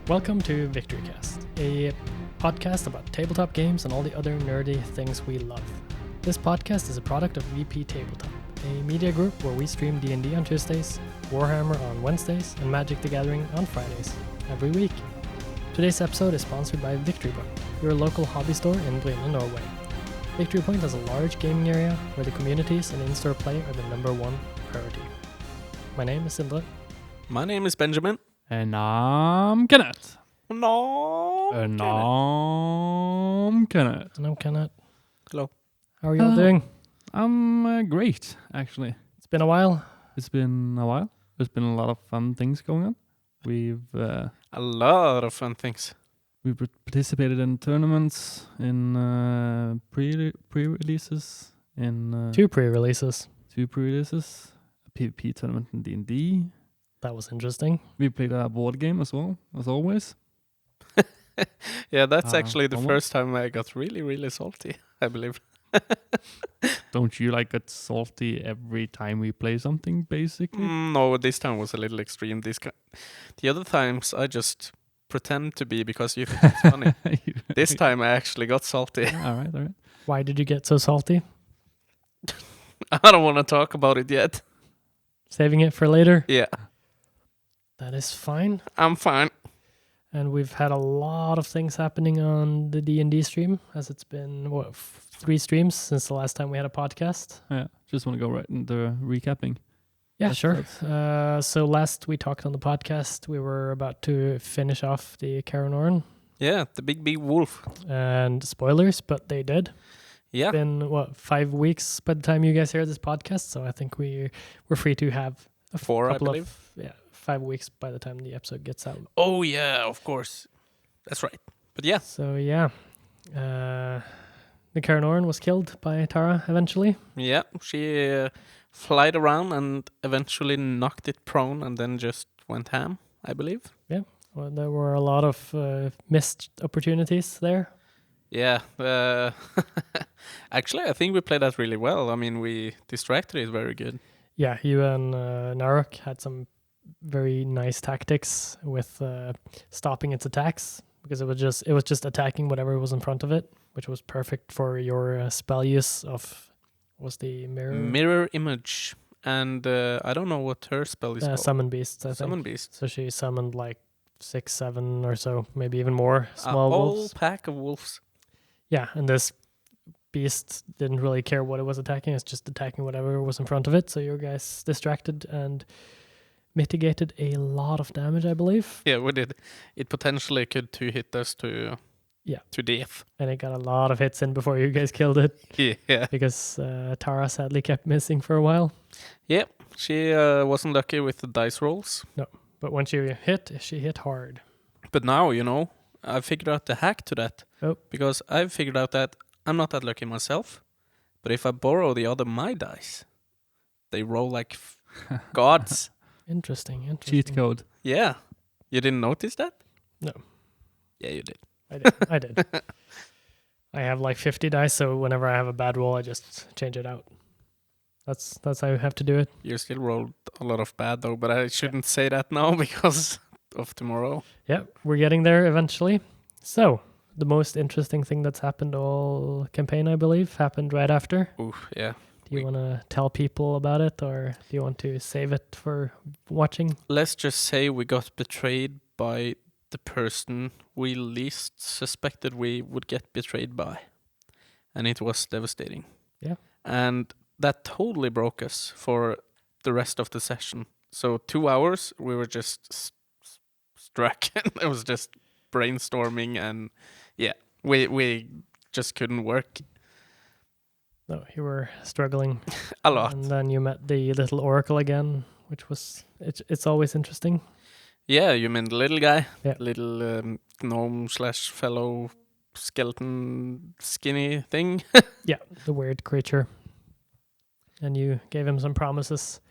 Welcome to VictoryCast, a podcast about tabletop games and all the other nerdy things we love. This podcast is a product of VP Tabletop, a media group where we stream D&D on Tuesdays, Warhammer on Wednesdays, and Magic the Gathering on Fridays, every week. Today's episode is sponsored by Victory Point, your local hobby store in Bryne, Norway. Victory Point has a large gaming area where the communities and in-store play are the number one priority. My name is Sindre. My name is Benjamin. And I'm Kenneth. No. And I'm Kenneth. And I'm Kenneth. Hello. How are y'all doing? I'm great, actually. It's been a while. It's been a while. There's been a lot of fun things going on. We've A lot of fun things. we've participated in tournaments, in pre-releases, in Two pre-releases. two pre-releases, a PvP tournament in D&D. That was interesting. We played a board game as well, as always. Yeah, that's actually the almost. first time I got really, really salty, I believe. Don't you get salty every time we play something, basically? No, this time was a little extreme. The other times I just pretend to be because you think it's funny. This time I actually got salty. All right. Why did you get so salty? I don't want to talk about it yet. Saving it for later? Yeah, That is fine. I'm fine. And we've had a lot of things happening on the D&D stream, as it's been, 3 streams since the last time we had a podcast? Yeah, just want to go right into recapping. Yeah, That's- sure. that's- So last we talked on the podcast, we were about to finish off the Caranoran. Yeah, the big wolf. And spoilers, but they did. Yeah, It's been, 5 weeks by the time you guys hear this podcast, so I think we're free to have a 4, I couple believe. of 5 weeks by the time the episode gets out. Oh yeah, of course. That's right. But yeah, So yeah, the Caranoran was killed by Tara eventually. yeah, she flied around and eventually knocked it prone and then just went ham, I believe. Well, there were a lot of missed opportunities there. Yeah. Actually, I think we played that really well. I mean, we distracted it very good. Yeah, you and Narok had some very nice tactics with stopping its attacks, because it was just attacking whatever was in front of it, which was perfect for your spell use of the Mirror image. And I don't know what her spell is called. summon beasts. I think. Summon beast. So she summoned like 6, 7 or so, maybe even more A small whole wolves. pack of wolves. Yeah, and this beast didn't really care what it was attacking. It's just attacking whatever was in front of it. So your guys distracted and mitigated a lot of damage, I believe. Yeah, we did. It potentially could hit us to death. And it got a lot of hits in before you guys killed it, Yeah. because Tara sadly kept missing for a while. Yeah, she wasn't lucky with the dice rolls. But when she hit hard. But now, I figured out the hack to that. Oh. Because I've figured out that I'm not that lucky myself. But if I borrow the other my dice, they roll like gods. Interesting. Cheat code. Yeah. You didn't notice that? No. Yeah, you did. I did. I have like 50 dice, so whenever I have a bad roll, I just change it out. That's how you have to do it. You still rolled a lot of bad though, but I shouldn't say that now because of tomorrow. Yeah, we're getting there eventually. So, the most interesting thing that's happened all campaign, I believe, happened right after. Ooh, yeah. Do you want to tell people about it, or do you want to save it for watching? Let's just say we got betrayed by the person we least suspected we would get betrayed by. And it was devastating. Yeah. And that totally broke us for the rest of the session. So 2 hours, we were just struck. It was just brainstorming, and yeah, we just couldn't work. No, you were struggling. A lot. And then you met the little oracle again, which was, it's always interesting. Yeah, you mean the little guy? Yeah. Little gnome / fellow skeleton skinny thing. Yeah, the weird creature. And you gave him some promises.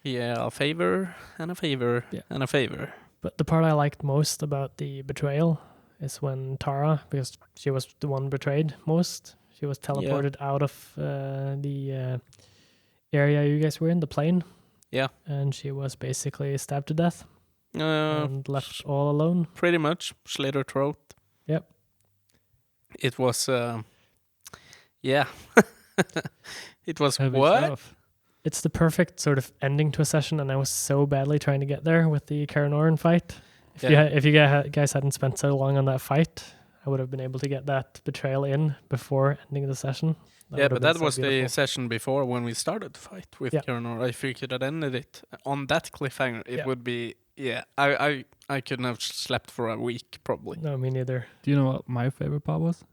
Yeah, a favor and a favor and a favor. But the part I liked most about the betrayal is when Tara, because she was the one betrayed most, She was teleported out of the area you guys were in, the plane. Yeah. And she was basically stabbed to death and left all alone. Pretty much. Slit her throat. Yep. It was, yeah. It was Heavy what? stuff. It's the perfect sort of ending to a session, and I was so badly trying to get there with the Karanoran fight. If you guys hadn't spent so long on that fight, I would have been able to get that betrayal in before ending the session. But that was the session before when we started the fight with Kernor. If we could have ended it on that cliffhanger, it would be, I couldn't have slept for a week, probably. No, me neither. Do you know what my favorite part was?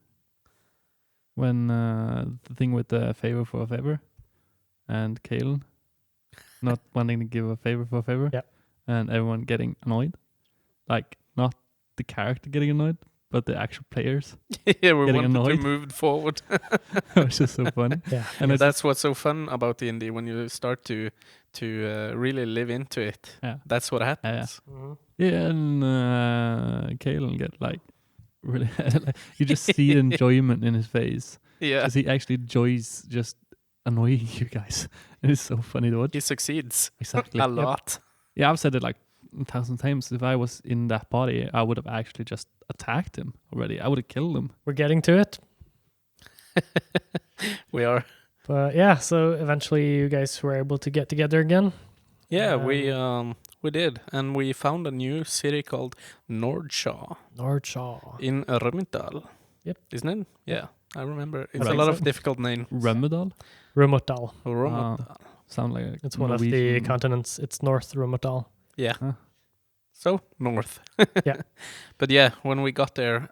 When the thing with the favor for a favor and Kalen not wanting to give a favor for a favor and everyone getting annoyed. Like, not the character getting annoyed, but the actual players. Yeah, we wanted annoyed. to move forward. Which is so funny. Yeah, and that's what's so fun about D&D when you start to really live into it. Yeah. That's what happens. And Kalen get like really you just see the enjoyment in his face. Yeah, because he actually enjoys just annoying you guys, and it's so funny to watch. He succeeds Exactly a lot. Yeah, I've said it like 1,000 times. If I was in that party, I would have actually just attacked him already. I would have killed him. We're getting to it. We are. But yeah, so eventually you guys were able to get together again. Yeah, we did, and we found a new city called Nordshaw. In Rummidal. Yep. Isn't it? Yeah, I remember. It's I a think lot so. of difficult names. Rummidal? Rummidal. Sound like it's one of the continents. It's North Rummidal. Yeah. Huh. So north. Yeah. But yeah, when we got there,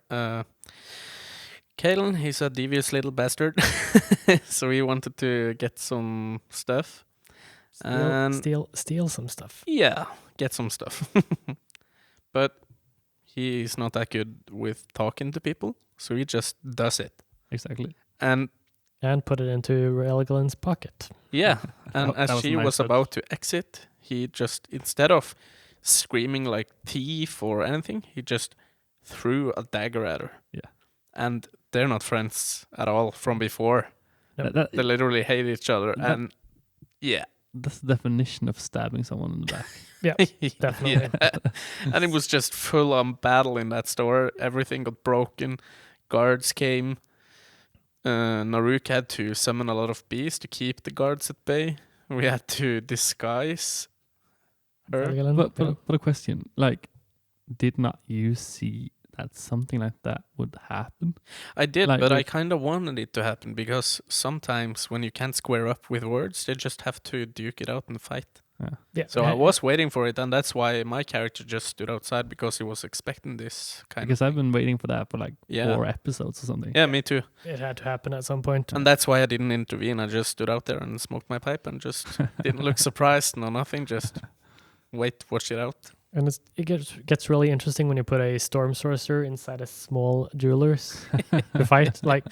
Kalen, he's a devious little bastard. So he wanted to get some stuff. Steal some stuff. Yeah, get some stuff. But he's not that good with talking to people, so he just does it. Exactly. And put it into Railglen's pocket. Yeah, and That as was she a nice was touch. about to exit, he just, instead of screaming like thief or anything, he just threw a dagger at her. Yeah. And they're not friends at all from before. No. They literally hate each other. And yeah. That's the definition of stabbing someone in the back. Yeah, definitely. Yeah. And it was just full on battle in that store. Everything got broken. Guards came. Naruk had to summon a lot of bees to keep the guards at bay. We had to disguise her. Railglen, But a question, like, did not you see that something like that would happen? I did, Like, but I kind of wanted it to happen because sometimes when you can't square up with words, they just have to duke it out and fight. Yeah. So I was waiting for it, and that's why my character just stood outside because he was expecting this kind Because of I've been waiting for that for like 4 episodes or something. Yeah, me too. It had to happen at some point. And that's why I didn't intervene. I just stood out there and smoked my pipe and just didn't look surprised, no nothing, just watch it out. And it gets really interesting when you put a storm sorcerer inside a small jeweler's to fight. Like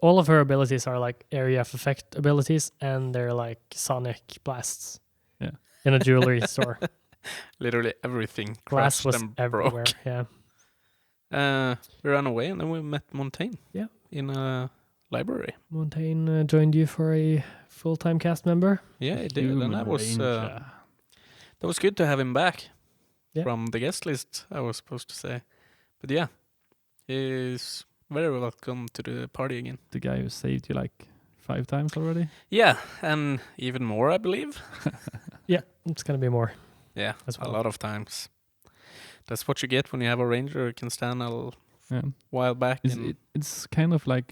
all of her abilities are like area of effect abilities, and they're like sonic blasts. Yeah. In a jewelry store, Literally everything. glass crashed was and everywhere. broke. Yeah. We ran away and then we met Montaigne. Yeah. In a library. Montaigne joined you for a full-time cast member. Yeah, it did, and that was Ranger. that was good to have him back. Yeah. From the guest list, I was supposed to say. But yeah, he's very welcome to the party again. The guy who saved you like 5 times already. Yeah, and even more, I believe. Yeah, it's gonna be more. Yeah, as well. a lot of times. That's what you get when you have a ranger who can stand a while back. It's kind of like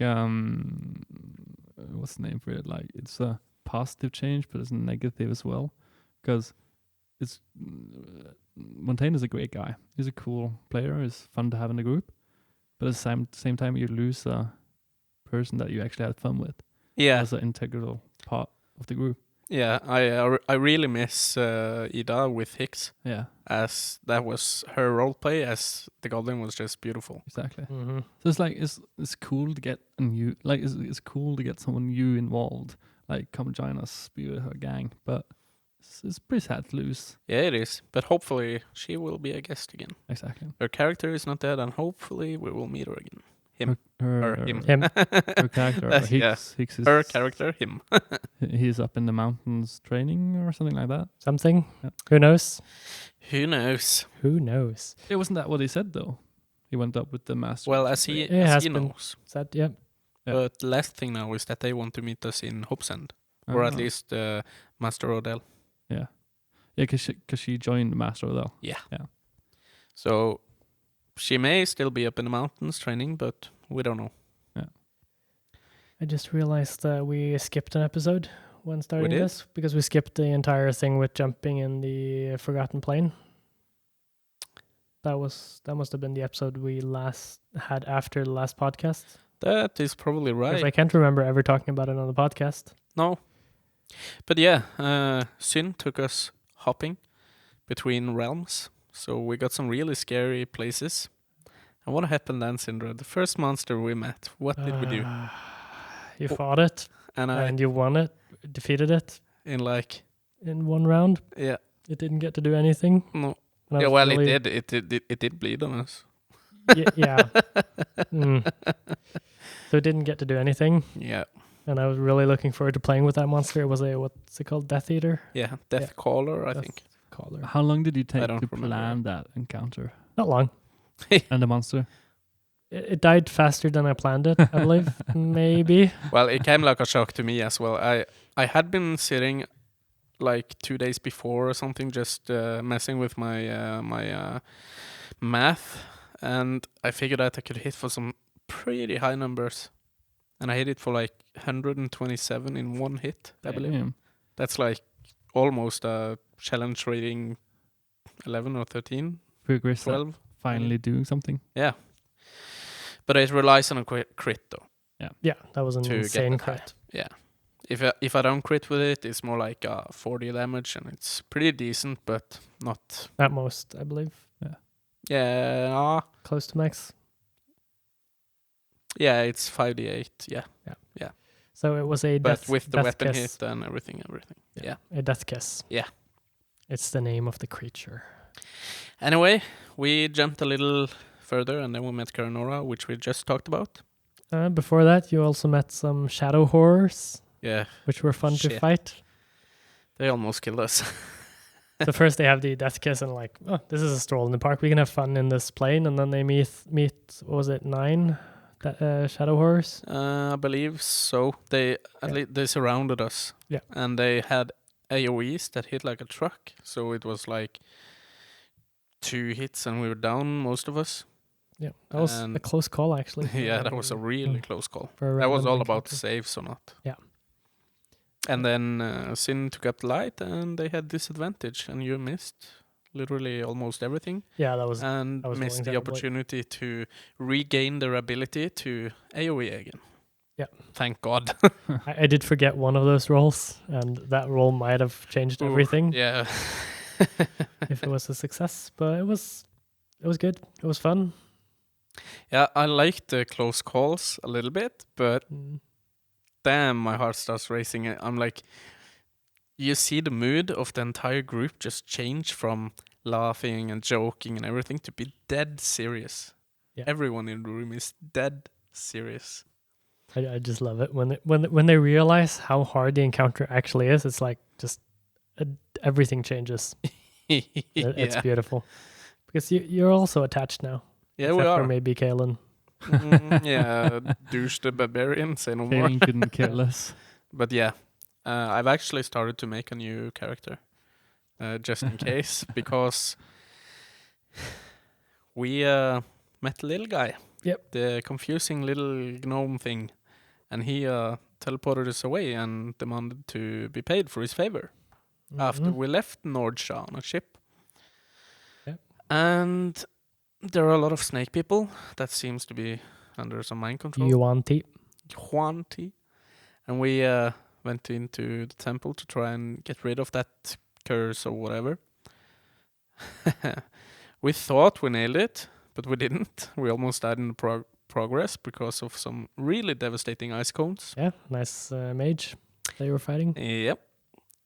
what's the name for it? Like, it's a positive change, but it's negative as well, because it's Montaigne is a great guy. He's a cool player. He's fun to have in the group, but at the same time, you lose a person that you actually had fun with. Yeah, as an integral part of the group. Yeah, I really miss Ida with Hicks. Yeah, as that was her role play. As the Goblin was just beautiful. Exactly. Mm-hmm. So it's like it's cool to get a new, like it's cool to get someone new involved. Like, come join us, be with her gang, but it's pretty sad to lose. Yeah, it is. But hopefully she will be a guest again. Exactly. Her character is not dead, and hopefully we will meet her again Him. Him. Her character. Hicks is, her character, him. He's up in the mountains training or something like that. Something. Yeah. Who knows? Who knows? Who knows? It wasn't that what he said though. He went up with the master. Well, as he knows. Said, yeah. But the last thing now is that they want to meet us in Hope's End. Or at least Master Odell. Yeah. Yeah, because she joined Master Odell. Yeah. Yeah. So she may still be up in the mountains training, but we don't know. Yeah. I just realized that we skipped an episode when starting did? this because we skipped the entire thing with jumping in the Forgotten Plain. That must have been the episode we last had after the last podcast. That is probably right. Because I can't remember ever talking about it on the podcast. No. But yeah, Sin took us hopping between realms. So we got some really scary places. And what happened then, Sindra? The first monster we met, what did we do? You fought it, and you won it, defeated it. In one round. Yeah. It didn't get to do anything. No. Yeah, well, really... it did bleed on us. Yeah. So it didn't get to do anything. Yeah. And I was really looking forward to playing with that monster. It was what's it called? Death Eater? Yeah, Death Caller, I think. Caller. How long did you take to plan that encounter? Not long. And the monster? It died faster than I planned it, I believe. Maybe. Well, it came like a shock to me as well. I had been sitting like 2 days before or something, just messing with my math, and I figured out I could hit for some pretty high numbers, and I hit it for like 127 in one hit, I believe. That's like almost a challenge rating 11 or 13, 12. Finally doing something. Yeah. But it relies on a crit though. Yeah, that was an insane crit. Yeah. If I don't crit with it, it's more like 40 damage, and it's pretty decent, but not... At most, I believe. Yeah. Yeah. Close to max. Yeah, it's 5d8. Yeah. So it was a but death with the death weapon kiss. hit and everything. Yeah. A death kiss. Yeah. It's the name of the creature. Anyway, we jumped a little further, and then we met Karanora, which we just talked about. Before that, you also met some shadow horrors. Yeah. Which were fun to fight. They almost killed us. So first they have the death kiss and like, oh, this is a stroll in the park. We can have fun in this plane. And then they meet what was it, 9 shadow horrors? I believe so. They surrounded us. Yeah. And they had AoEs that hit like a truck. So it was like 2 hits and we were down, most of us. Yeah, that was a close call actually. Yeah, that was a really close call. That was all about saves or not. Yeah. And then Sin took up the light, and they had disadvantage, and you missed literally almost everything. Yeah, that was... And missed the opportunity to regain their ability to AoE again. Yeah. Thank God. I did forget one of those rolls, and that roll might have changed everything. Yeah. If it was a success, but it was good. It was fun. Yeah, I liked the close calls a little bit, but... Damn, my heart starts racing. I'm like, you see the mood of the entire group just change from laughing and joking and everything to be dead serious. Yeah. Everyone in the room is dead serious. I just love it when they realize how hard the encounter actually is. It's like just everything changes. It's beautiful because you're also attached now. Yeah, we are. For maybe Kalen. Yeah, douche the barbarian, say no more. Kalen couldn't kill us. But yeah, I've actually started to make a new character, just in case, because we met a little guy. Yep. The confusing little gnome thing, and he teleported us away and demanded to be paid for his favor after we left Nordsha on a ship. Yep. And there are a lot of snake people that seems to be under some mind control. Yuan-Ti. And we went into the temple to try and get rid of that curse or whatever. We thought we nailed it, but we didn't. We almost died in the progress because of some really devastating ice cones. Yeah, nice mage they were fighting. Yep.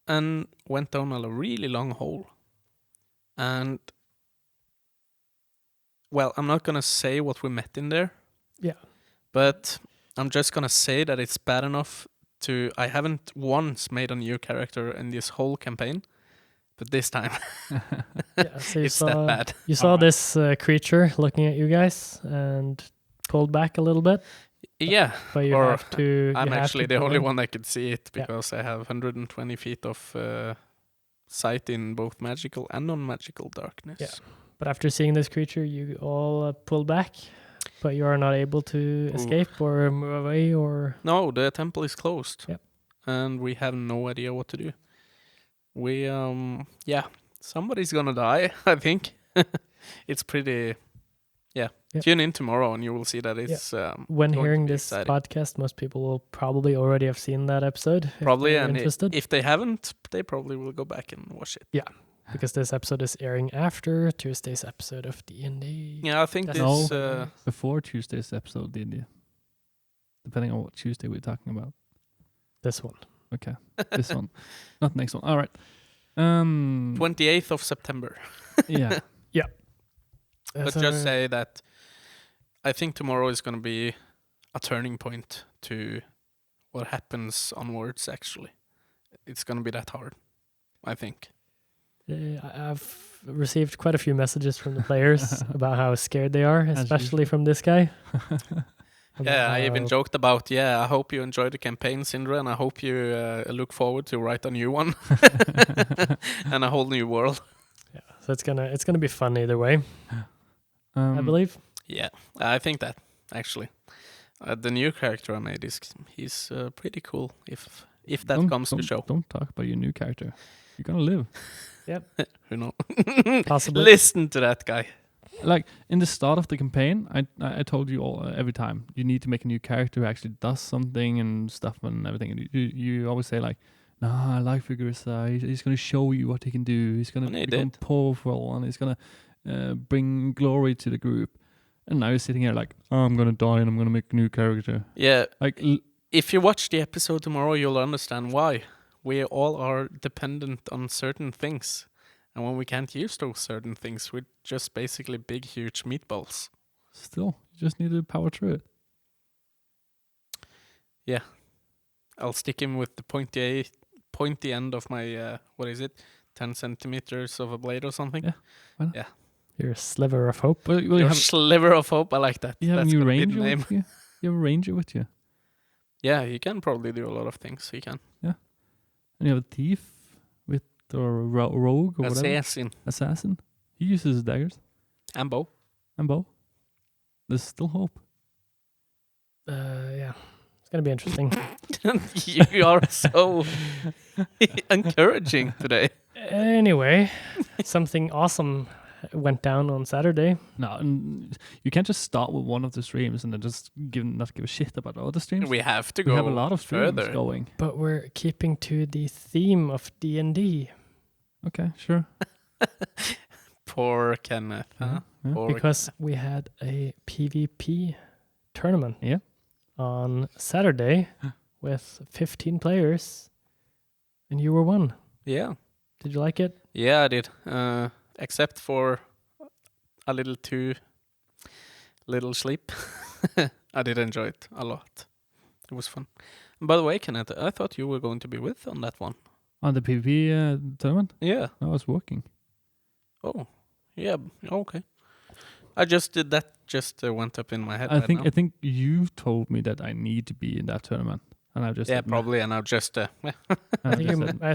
And went down a really long hole. And... well, I'm not going to say what we met in there. Yeah. But I'm just gonna say that it's bad enough I haven't once made a new character in this whole campaign, but this time Yeah, so you it's saw, that bad. You saw this creature looking at you guys and pulled back a little bit. Yeah, But you or have to. I'm you have actually to the go only in. one that could see it because I have 120 feet of sight in both magical and non-magical darkness. Yeah. But after seeing this creature, you all pull back, but you are not able to escape or move away or. No, the temple is closed. Yep. And we have no idea what to do. We somebody's gonna die. I think it's pretty. Yeah. Yep. Tune in tomorrow and you will see that it's. When going hearing to be this exciting. podcast, most people will probably already have seen that episode. Probably, if they're and interested. if they haven't, they probably will go back and watch it. Yeah. Because this episode is airing after Tuesday's episode of D&D. Yeah, I think That's this. Before Tuesday's episode, did depending on what Tuesday we're talking about. This one. Okay, this one, not next one. All right. 28th of September. Yeah. But just say that I think tomorrow is going to be a turning point to what happens onwards, actually. It's going to be that hard, I think. I've received quite a few messages from the players about how scared they are, especially from this guy. Yeah, I even joked about, I hope you enjoy the campaign, Sindre, and I hope you look forward to write a new one and a whole new world. Yeah, so it's gonna be fun either way, I believe. Yeah, I think that, actually. The new character I made, he's pretty cool, if that comes to show. Don't talk about your new character. You're gonna live. Yep. Who knows? Possibly. Listen to that guy. Like in the start of the campaign, I told you all every time you need to make a new character who actually does something and stuff and everything. And you always say like, "Nah, I like Vigorisa. He's going to show you what he can do. He's going to become powerful and he's going to bring glory to the group." And now you're sitting here like, "Oh, I'm going to die and I'm going to make a new character." Yeah. Like, if you watch the episode tomorrow, you'll understand why. We all are dependent on certain things. And when we can't use those certain things, we're just basically big, huge meatballs. Still, you just need to power through it. Yeah. I'll stick him with the pointy end of my, 10 centimeters of a blade or something. Yeah. Why not? Yeah. Your sliver of hope. Well, Your sliver of hope, I like that. You have a That's new gonna be the ranger name. with you? You have a ranger with you? Yeah, he can probably do a lot of things. He can. Yeah. And you have a thief with, or rogue or whatever? Assassin. He uses daggers. And bow. And bow. There's still hope. Yeah. It's going to be interesting. You are so encouraging today. Anyway, something awesome went down on Saturday. No, and you can't just start with one of the streams and then just not give a shit about all the streams. We have to We go have a lot of streams further. going. But we're keeping to the theme of D&D. Okay, sure. Poor Kenneth. Huh? Yeah. Poor Because we had a PvP tournament Yeah. on Saturday with 15 players. And you were one. Yeah. Did you like it? Yeah, I did. Except for a little too little sleep. I did enjoy it a lot. It was fun. And by the way, Kenneth, I thought you were going to be with on that one. On the PvP tournament? Yeah. I was working. Oh, yeah. Okay. I just did that. Just went up in my head. I now. think you told me that I need to be in that tournament, and I just said, probably. And I've just I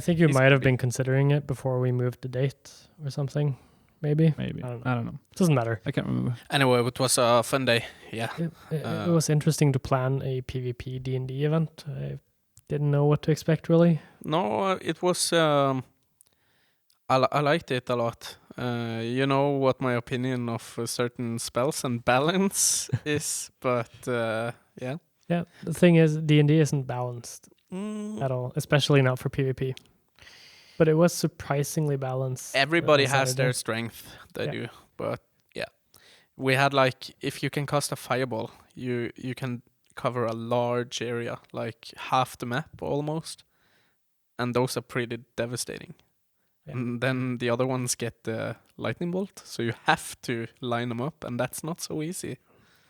think you might have been considering it before we moved the date or something. Maybe. I don't know. Doesn't matter. I can't remember. Anyway, it was a fun day. Yeah. It was interesting to plan a PvP D&D event. I didn't know what to expect really. No, it was. I liked it a lot. You know what my opinion of certain spells and balance is, but yeah. Yeah, the thing is, D&D isn't balanced at all, especially not for PvP. But it was surprisingly balanced. Everybody on has Saturday. their strength, they do. But yeah, we had like, if you can cast a fireball, you can cover a large area, like half the map almost. And those are pretty devastating. Yeah. And then the other ones get the lightning bolt, so you have to line them up, and that's not so easy.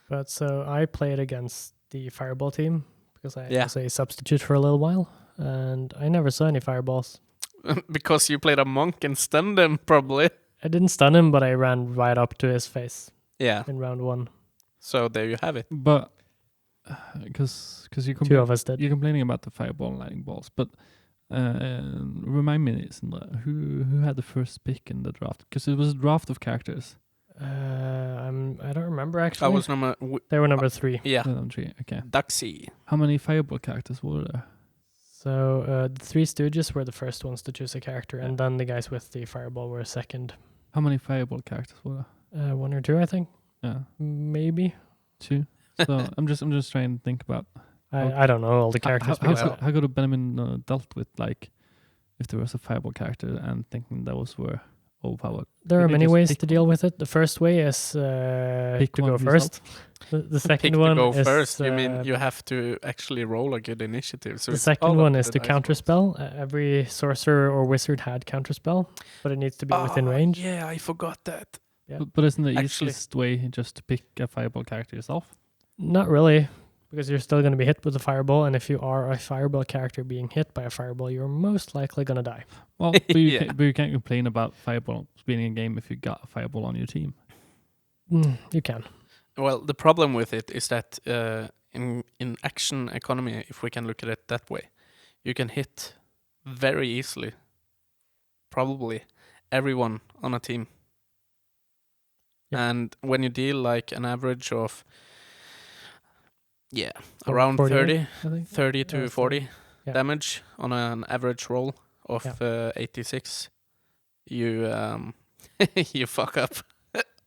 But so I played against the fireball team because I Yeah. was a substitute for a little while, and I never saw any fireballs. Because you played a monk and stunned him, probably. I didn't stun him, but I ran right up to his face Yeah. in round 1. So there you have it. But because Two of us did. you're complaining about the fireball and lightning bolts, but remind me, Sindre, who had the first pick in the draft? Because it was a draft of characters. I don't remember actually. I was They were number 3. yeah, 3. Okay. Duxie. How many fireball characters were there? So the 3 Stooges were the first ones to choose a character, and then the guys with the fireball were second. How many fireball characters were there? 1 or 2, I think. Yeah, Maybe. 2. So I'm just trying to think about I don't know all the characters. how could have Benjamin dealt with, like, if there was a fireball character and thinking those were overpowered? There are Could they many just ways pick to deal with it. The first way is Pick to one go yourself? first. The second Pick one to go is first. You mean you have to actually roll a good initiative. So the it's second all up one to is the to dice counterspell. Every sorcerer or wizard had counterspell, but it needs to be within range. Yeah, I forgot that. Yeah. But isn't the Actually- easiest way just to pick a fireball character yourself? Not really, because you're still going to be hit with a fireball, and if you are a fireball character being hit by a fireball, you're most likely going to die. Well, but you, Yeah. but you can't complain about fireball winning a game if you got a fireball on your team. You can. Well, the problem with it is that in action economy, if we can look at it that way, you can hit very easily, probably everyone on a team. Yeah. And when you deal like an average of, So around 48, 30, I think. 30 to Yeah, 40 yeah. damage on an average roll of 86, you you fuck up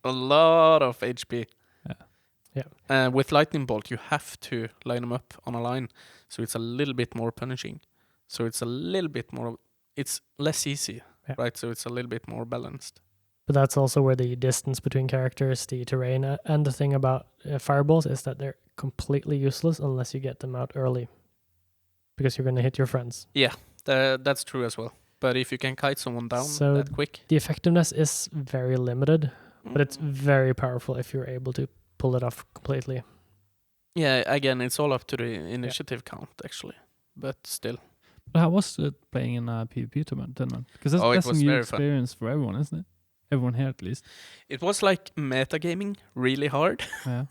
a lot of HP. With lightning bolt, you have to line them up on a line, so it's a little bit more punishing. So it's a little bit more. It's less easy, right? So it's a little bit more balanced. But that's also where the distance between characters, the terrain, and the thing about fireballs is that they're completely useless unless you get them out early, because you're going to hit your friends. That's true as well. But if you can kite someone down So that quick, The effectiveness is very limited, but it's very powerful if you're able to pull it off completely. yeah. Again, it's all up to the initiative count, actually. But still, But how was it playing in a PvP tournament? Because it that's a was new very fun. experience for everyone, isn't it? Everyone here, at least. it was like metagaming really hard. Yeah.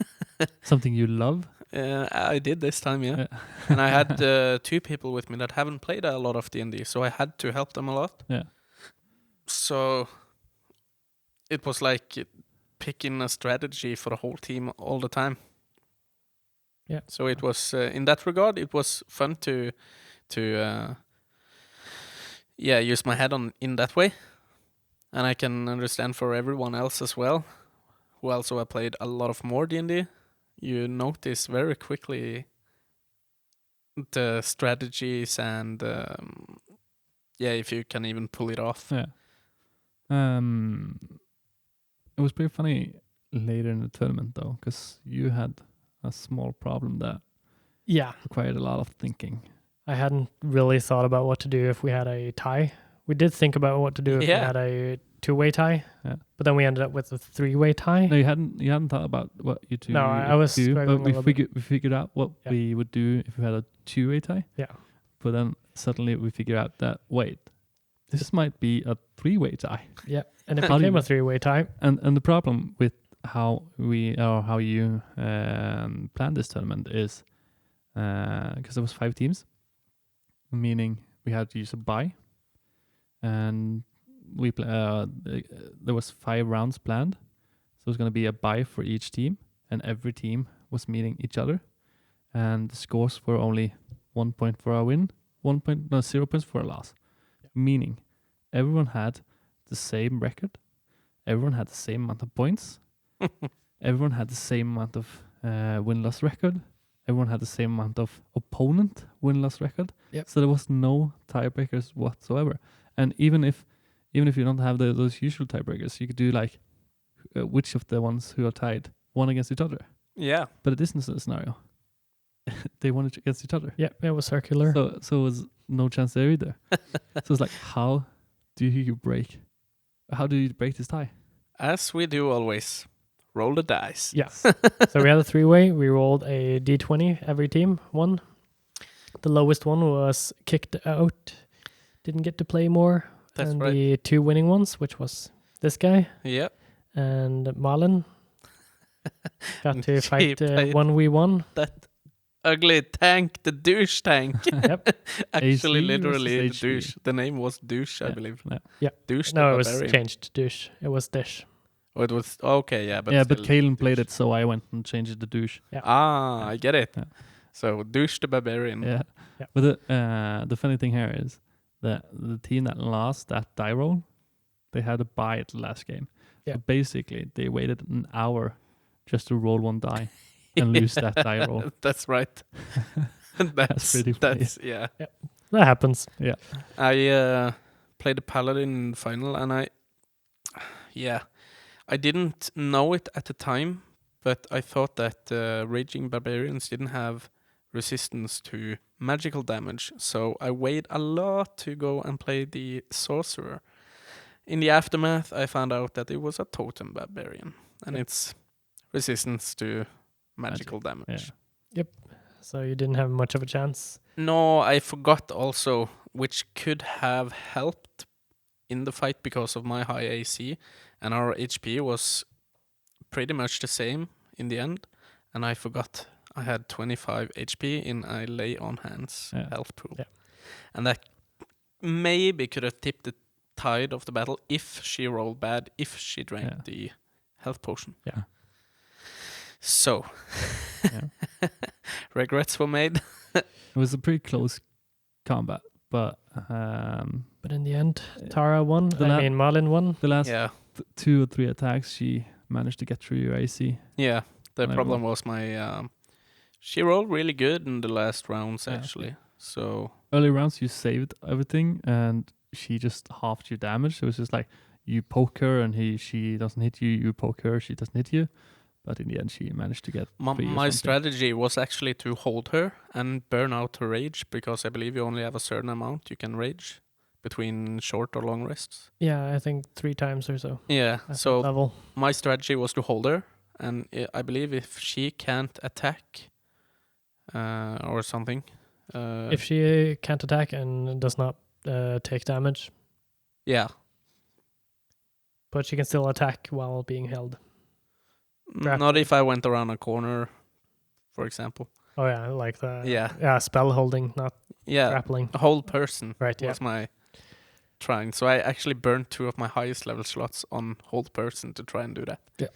Something you love. I did this time, yeah. And I had 2 people with me that haven't played a lot of D&D, so I had to help them a lot. Yeah. So it was like picking a strategy for the whole team all the time. Yeah. So it was in that regard, it was fun to use my head in that way, and I can understand for everyone else as well, who also have played a lot of more D&D. You notice very quickly the strategies and if you can even pull it off. Yeah. It was pretty funny later in the tournament, though, because you had a small problem that required a lot of thinking. I hadn't really thought about what to do if we had a tie. We did think about what to do if we had a 2-way tie, but then we ended up with a 3-way tie. No, you hadn't thought about what you two. No, I was do, struggling but a little we figured out what we would do if we had a 2-way tie. Yeah. But then suddenly we figured out that this might be a 3-way tie. Yeah, and it became a 3-way tie. And the problem with how you planned this tournament is because there was 5 teams, meaning we had to use a bye, and there was 5 rounds planned, so it was going to be a bye for each team, and every team was meeting each other, and the scores were only 1 point for a win, 0 points for a loss, meaning everyone had the same record, everyone had the same amount of points, everyone had the same amount of win-loss record, everyone had the same amount of opponent win-loss record. Yep. So there was no tiebreakers whatsoever. And even if you don't have those usual tiebreakers, you could do like which of the ones who are tied won against each other. Yeah. But it isn't a scenario. They won against each other. Yeah, it was circular. So it was no chance there either. So it's like, how do you break this tie? As we do always, roll the dice. Yes. So we had a 3-way. We rolled a d20 every team. One. The lowest one was kicked out. Didn't get to play more. That's and right. the 2 winning ones, which was this guy Yep. and Malin, got to She fight played 1v1. That ugly tank, the douche tank. Yep. Actually, AC literally, the versus douche. The name was douche, I believe. Yeah. Douche. No, the it was barbarian. changed to douche. It was dish. Oh, it was okay. Yeah, but but still Kalen played douche. it, so I went and changed it to douche. Ah, I get it. Yeah. So douche the barbarian. Yeah. Yep. But the funny thing here is that the team that lost that die roll, they had to buy it last game. Yeah. So basically, they waited an hour just to roll one die and lose that die roll. That's right. That's pretty funny. Yeah. That happens. I played the paladin in the final, and I didn't know it at the time, but I thought that raging barbarians didn't have resistance to magical damage, so I waited a lot to go and play the sorcerer. In the aftermath, I found out that it was a totem barbarian, and it's resistance to magical damage. Yeah. So you didn't have much of a chance. No, I forgot also, which could have helped in the fight because of my high AC, and our HP was pretty much the same in the end, and I forgot I had 25 HP in a lay on hands health pool. Yeah. And that maybe could have tipped the tide of the battle if she rolled bad, if she drank the health potion. Yeah. So, regrets were made. It was a pretty close combat, but But in the end, Tara won. Malin won. the last Yeah. 2 or 3 attacks, she managed to get through your AC. Yeah. The And I problem was my she rolled really good in the last rounds Yeah. actually. So Early rounds, you saved everything, and she just halved your damage. It was just like you poke her, and she doesn't hit you. You poke her, she doesn't hit you. But in the end, she managed to get my 3 or my something. strategy was actually to hold her and burn out her rage, because I believe you only have a certain amount you can rage between short or long rests. Yeah, I think 3 times or so. Yeah. At So that level. my strategy was to hold her, and I believe if she can't attack or something, If she can't attack and does not take damage, yeah, but she can still attack while being held. not if I went around a corner, for example. Oh yeah, like the spell holding, not Yeah, grappling. a whole person Right, was my trying. So I actually burned 2 of my highest level slots on hold person to try and do that. Yeah.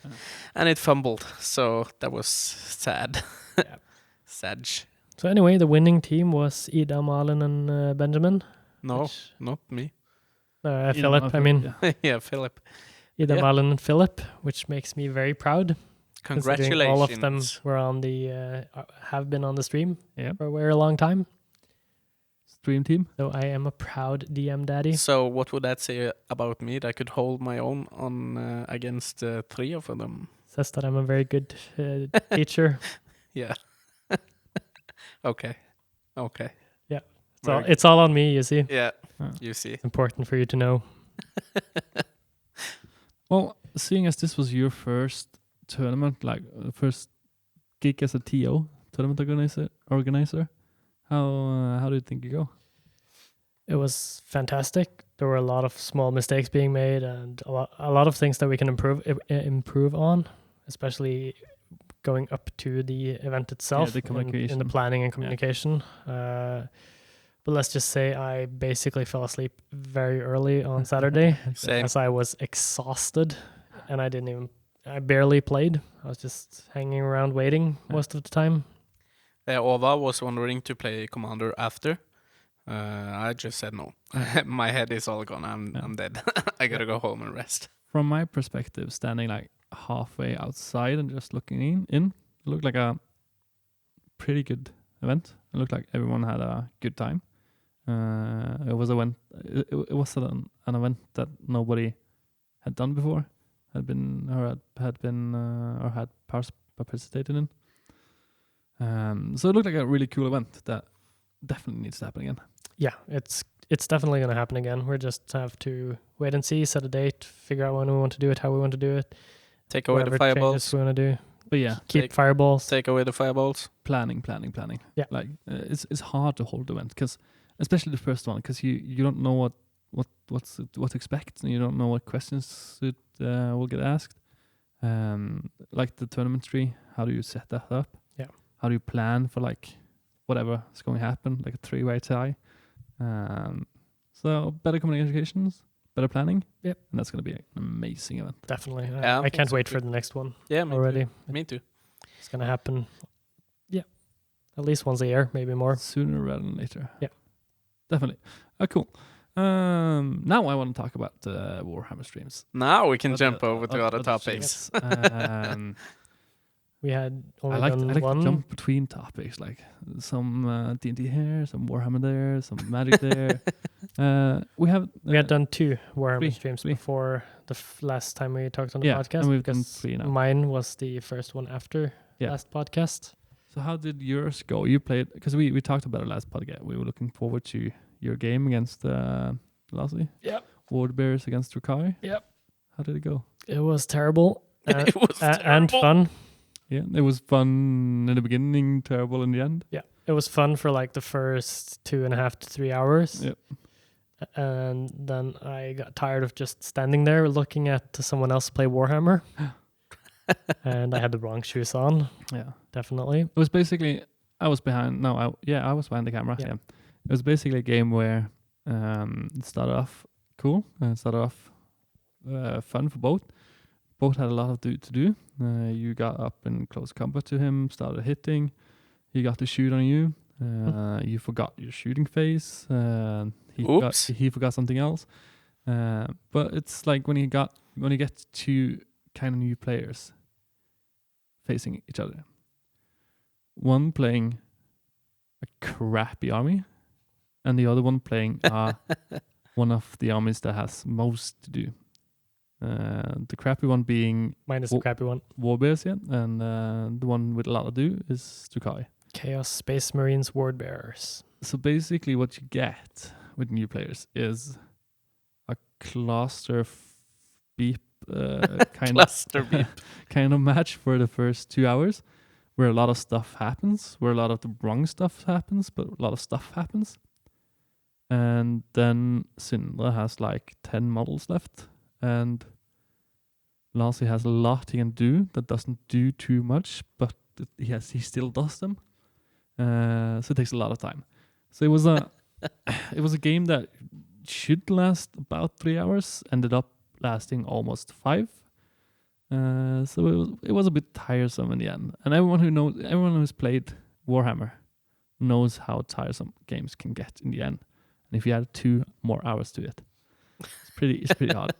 And it fumbled, so that was sad. Yeah. Sad. So anyway, the winning team was Ida, Malin, and Benjamin. No, not me. Philip, I mean. Yeah. Yeah, Philip. Ida, Yeah. Malin, and Philip, which makes me very proud. Considering Congratulations. all of them were on the have been on the stream Yeah. for a very long time. Stream team. So I am a proud DM daddy. So what would that say about me? That I could hold my own on against 3 of them. Says that I'm a very good teacher. Yeah. Okay. It's all on me, you see. Yeah. Oh. You see. It's important for you to know. Well, seeing as this was your first tournament, like first gig as a TO, tournament organizer, how do you think you go? It was fantastic. There were a lot of small mistakes being made, and a lot of things that we can improve on, especially going up to the event itself, the in the communication. planning and communication. But let's just say I basically fell asleep very early on Saturday Same. as I was exhausted, and I barely played. I was just hanging around waiting most of the time. Ova was wondering to play Commander after. I just said no. My head is all gone. I'm dead. I gotta go home and rest. From my perspective, standing like halfway outside and just looking in, it looked like a pretty good event. It looked like everyone had a good time. It was an event that nobody had done before, had participated in. So it looked like a really cool event that definitely needs to happen again. Yeah, it's definitely going to happen again. We just have to wait and see, set a date, figure out when we want to do it, how we want to do it. Take away the whatever fireballs. changes we want to do. But yeah, Keep fireballs. Take away the fireballs. planning. Yeah. Like it's hard to hold the event because especially the first one because you don't know what to expect and you don't know what questions will get asked. Like the tournament tree, how do you set that up? Yeah. How do you plan for like whatever is going to happen, like a 3-way tie? So better communications, better planning. Yep. And that's going to be an amazing event. Definitely. Yeah, I can't it's wait good. for the next one Yeah, me already. too. Me too. It's going to happen. Yeah. At least once a year, maybe more. Sooner rather than later. Yeah. Definitely. Cool. Now I want to talk about Warhammer Streams. Now we can Other- jump over to other other topics. streams. We had only I like done to one. jump between topics, like some D&D here, some Warhammer there, some Magic there. We We had done 2 Warhammer three, streams three. before the last time we talked on the Yeah, podcast. and we've done because 3 now. Mine was the first one after Yeah. last podcast. So how did yours go? You played because we talked about it last podcast. We were looking forward to your game against Lassie. Yep. Ward Bears against Rukai. Yep. How did it go? It was terrible. It was and terrible. fun. Yeah, it was fun in the beginning, terrible in the end. Yeah. It was fun for like the first 2.5 to 3 hours. Yep. And then I got tired of just standing there looking at someone else play Warhammer. And I had the wrong shoes on, Yeah. definitely. It was basically I was behind. No, I was behind the camera. Yeah. Yeah. It was basically a game where it started off cool and it started off fun for both. Both had a lot to do. You got up in close combat to him, started hitting. He got to shoot on you. You forgot your shooting phase. Oops. He forgot something else. But it's like when you get 2 kind of new players facing each other. One playing a crappy army, and the other one playing one of the armies that has most to do. The crappy one being Mine is the crappy one. Warbears, yeah, and the one with a lot to do is Tukai. Chaos Space Marines Ward Bearers. So basically, what you get with new players is a cluster beep Cluster beep. kind of match for the first 2 hours, where a lot of stuff happens, where a lot of the wrong stuff happens, but a lot of stuff happens. And then Sindre has like 10 models left, and Lassie has a lot he can do that doesn't do too much, but he still does them. So it takes a lot of time. So it was a game that should last about 3 hours, ended up lasting almost 5. So it was a bit tiresome in the end. And everyone who's played Warhammer knows how tiresome games can get in the end. And if you add 2 more hours to it, it's pretty hard.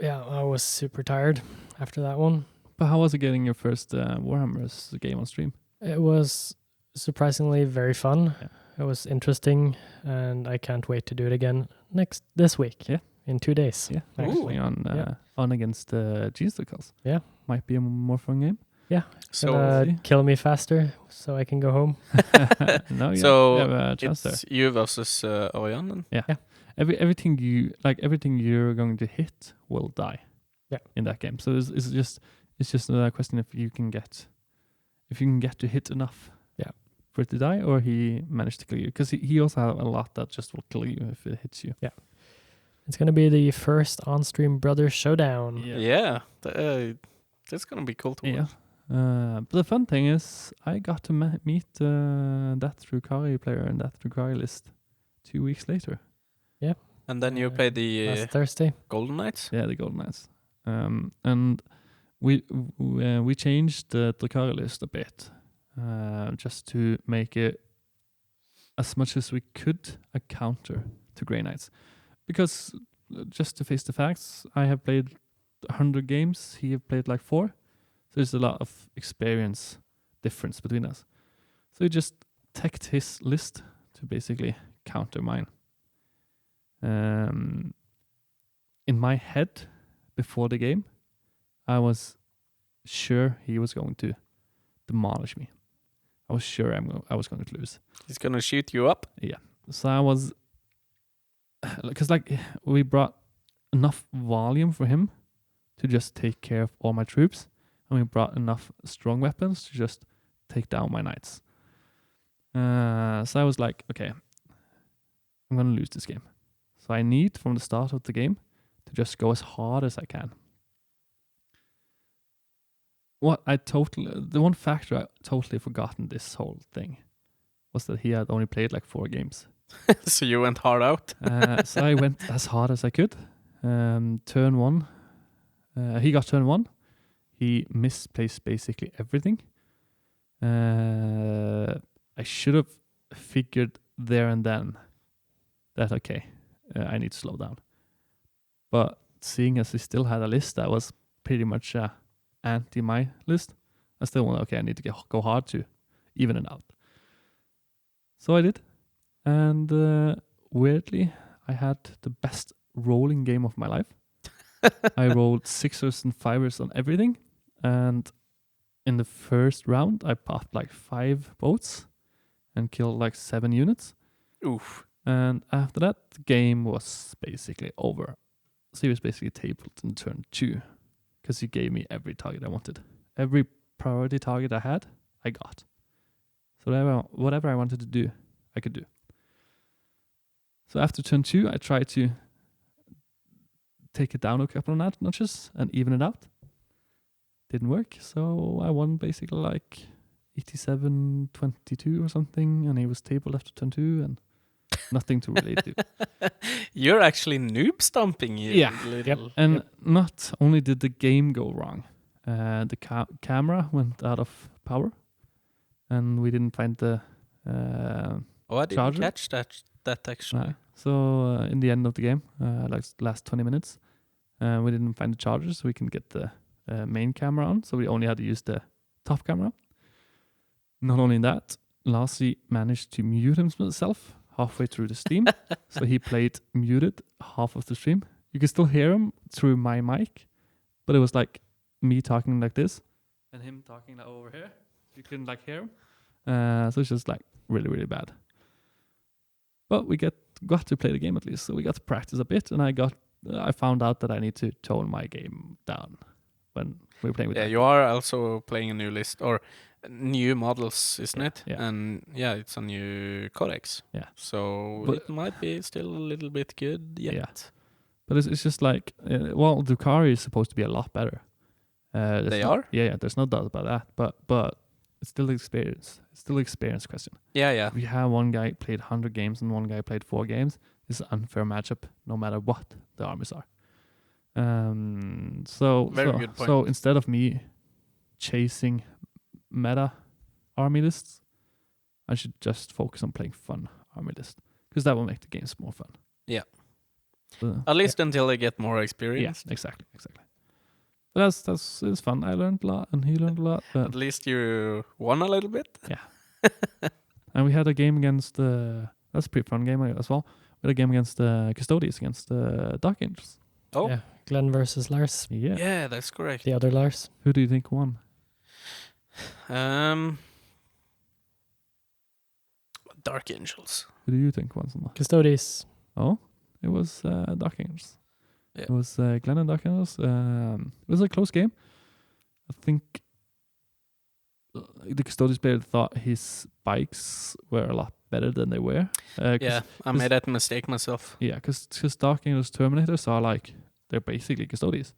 Yeah, I was super tired after that one. But how was it getting your first Warhammer's game on stream? It was surprisingly very fun. Yeah. It was interesting, and I can't wait to do it again this week. Yeah. In 2 days. Yeah, Actually. actually on against G-Stickles. Yeah. Might be a more fun game. So see. Kill me faster so I can go home. No, So you have a chance there. it's you versus Orion then? Yeah. Everything you're going to hit will die. Yeah. In that game, so it's just a question if you can get to hit enough. Yeah. For it to die, or he managed to kill you, because he also has a lot that just will kill you if it hits you. Yeah. It's going to be the first on-stream brother showdown. Yeah. That's gonna be cool to Yeah. watch. But the fun thing is, I got to meet that Drukari player in that Drukari list 2 weeks later. And then you play the Last Thursday. Golden Knights. Yeah, the Golden Knights. And we changed the Drukari list a bit, just to make it as much as we could a counter to Grey Knights. Because just to face the facts, I have played 100 games. He have played like 4. So there's a lot of experience difference between us. So we just teched his list to basically counter mine. In my head, before the game, I was sure he was going to demolish me. I was sure I was going to lose. He's gonna shoot you up. So I was, because like we brought enough volume for him to just take care of all my troops, and we brought enough strong weapons to just take down my knights. So I was like, okay, I'm gonna lose this game. So I need from the start of the game to just go as hard as I can. The one factor I totally forgotten this whole thing was that he had only played like 4 games. So you went hard out. So I went as hard as I could. Turn 1, he got turn 1. He misplaced basically everything. I should have figured there and then that, okay, I need to slow down. But seeing as he still had a list that was pretty much anti my list, I still went, okay, I need to go hard to even it out. So I did. And weirdly, I had the best rolling game of my life. I rolled 6s and 5s on everything. And in the first round, I popped like 5 boats and killed like 7 units. Oof. And after that, the game was basically over. So he was basically tabled in turn 2 because he gave me every target I wanted. Every priority target I had, I got. So whatever I wanted to do, I could do. So after turn 2, I tried to take it down a couple of notches and even it out. Didn't work, so I won basically like 87-22 or something, and he was tabled after turn 2 and nothing to relate to. You're actually noob stomping here. Yeah. And not only did the game go wrong, the camera went out of power, and we didn't find the I didn't charger. catch that actually. So in the end of the game, like last 20 minutes, we didn't find the charger, so we can get the main camera on. So we only had to use the top camera. Not only that, Lassie managed to mute himself halfway through the stream. So he played muted half of the stream. You could still hear him through my mic, but it was like me talking like this and him talking like over here. You couldn't like hear him. So it's just like really, really bad. But we got to play the game at least. So we got to practice a bit, and I found out that I need to tone my game down when we're playing with that. You are also playing a new list or new models, isn't it? Yeah. And it's a new codex. Yeah. So But it might be still a little bit good yet. Yeah. But it's just like, Drukhari is supposed to be a lot better. They are? Yeah, there's no doubt about that. But it's still experience. It's still experience question. Yeah. We have one guy played 100 games and one guy played 4 games. It's an unfair matchup, no matter what the armies are. Very good point. So instead of me chasing meta army lists, I should just focus on playing fun army lists, because that will make the games more fun. Yeah. At least until they get more experience. Yeah, exactly. But it's fun. I learned a lot, and he learned a lot. At least you won a little bit. Yeah. And we had a game against that's a pretty fun game as well. We had a game against the Custodians, against the Dark Angels. Oh. Yeah. Glenn versus Lars. Yeah, that's correct. The other Lars. Who do you think won? Dark Angels. Who do you think won? Custodians. Oh, it was Dark Angels. Yeah. It was Glenn and Dark Angels. It was a close game. I think the Custodians player thought his bikes were a lot better than they were. I made that mistake myself. Yeah, because Dark Angels Terminators are like, they're basically Custodians.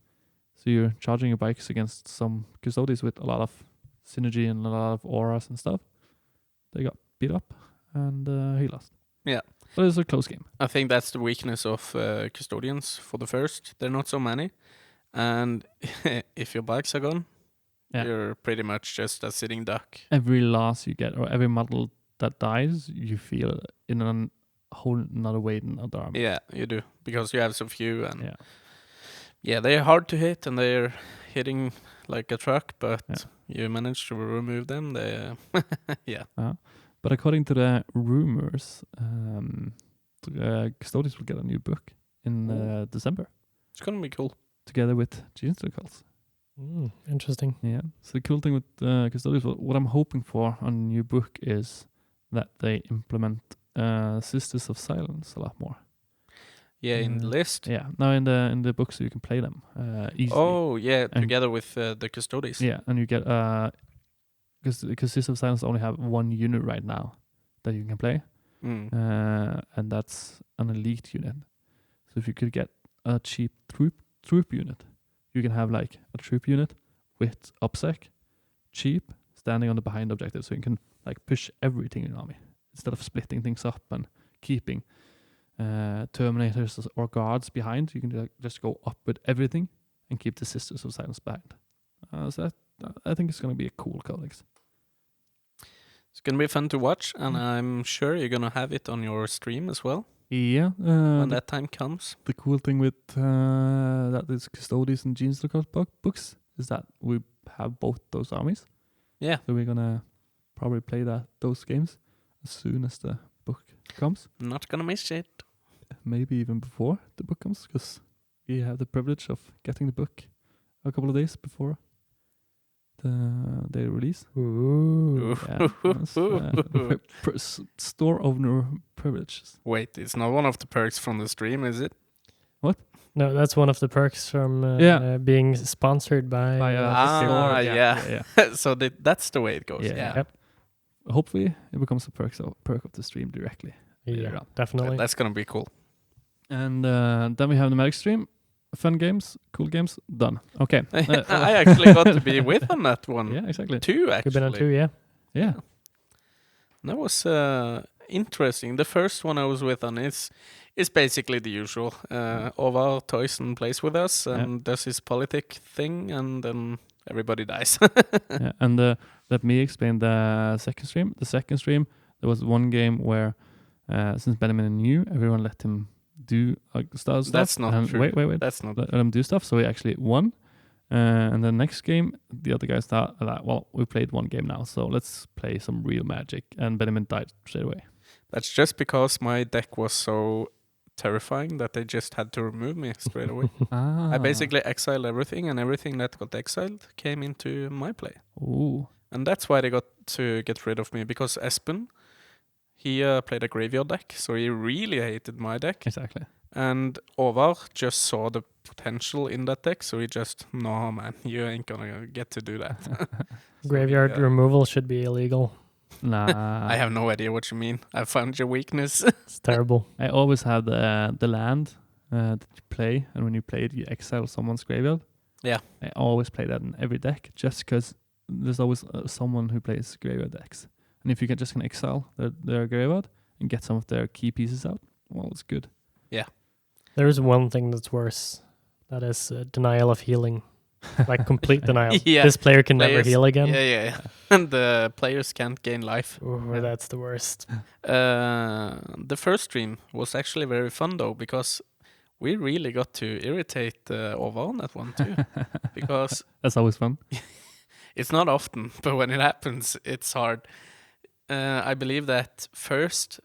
So you're charging your bikes against some Custodians with a lot of synergy and a lot of auras and stuff. They got beat up, and he lost. Yeah. But it's a close game. I think that's the weakness of Custodians for the first. They're not so many. And if your bikes are gone, you're pretty much just a sitting duck. Every loss you get, or every model that dies, you feel in a whole another way than other armies. Yeah, you do. Because you have so few. And they're hard to hit, and they're hitting like a truck, but you manage to remove them. But according to the rumors, Custodians will get a new book in December. It's going to be cool. Together with Genius Cults. Interesting. Yeah. So the cool thing with Custodians, what I'm hoping for on the new book is that they implement Sisters of Silence a lot more. Yeah, in the list. Yeah, now in the books you can play them easily. Oh, yeah, And together with the Custodes. Yeah, and you get because Sisters of Silence only have one unit right now that you can play, and that's an elite unit. So if you could get a cheap troop unit, you can have like a troop unit with obsec, cheap, standing on the behind objective, so you can like push everything in your army instead of splitting things up and keeping Terminators or guards behind. You can just go up with everything and keep the Sisters of Silence behind. So I think it's going to be a cool codex. It's going to be fun to watch, and I'm sure you're going to have it on your stream as well. Yeah. When that time comes. The cool thing with that is Custodes and Genes Lookout books is that we have both those armies. Yeah. So we're going to probably play those games as soon as the book comes. Not going to miss it. Maybe even before the book comes, because we have the privilege of getting the book a couple of days before the release. Ooh. Yeah, store owner privileges. Wait, it's not one of the perks from the stream, is it? What? No, that's one of the perks from being sponsored by store. Yeah. So that's the way it goes. Yeah. Yep. Hopefully it becomes a perk of the stream directly. Yeah, definitely. That's going to be cool. And then we have the Magic stream. Fun games, cool games, done. Okay. I actually got to be with on that one. Yeah, exactly. 2, actually. You've been on 2, yeah. Yeah. That was interesting. The first one I was with on is basically the usual. Ovar Toyson plays with us and does his politic thing, and then everybody dies. Yeah, and let me explain the second stream. The second stream, there was one game where since Benjamin knew, everyone let him do stuff. That's not true. Wait. That's not. Let him do stuff. So he actually won. And the next game, the other guys thought, well, we played one game now, so let's play some real Magic. And Benjamin died straight away. That's just because my deck was so terrifying that they just had to remove me straight away. I basically exiled everything, and everything that got exiled came into my play. Ooh. And that's why they got to get rid of me, because Espen, he played a graveyard deck, so he really hated my deck. Exactly. And Ovar just saw the potential in that deck, so he just, no man, you ain't gonna get to do that. Graveyard removal should be illegal. Nah. I have no idea what you mean. I found your weakness. It's terrible. I always have the land that you play, and when you play it, you exile someone's graveyard. Yeah. I always play that in every deck, just because there's always someone who plays graveyard decks. And if you can just exile their graveyard and get some of their key pieces out, well, it's good. Yeah. There is one thing that's worse. That is denial of healing. Like complete denial. Yeah. This player can never heal again. Yeah. And the players can't gain life. Ooh, that's the worst. The first stream was actually very fun, though, because we really got to irritate Ovar on that one, too. Because that's always fun. It's not often, but when it happens, it's hard. I believe that first,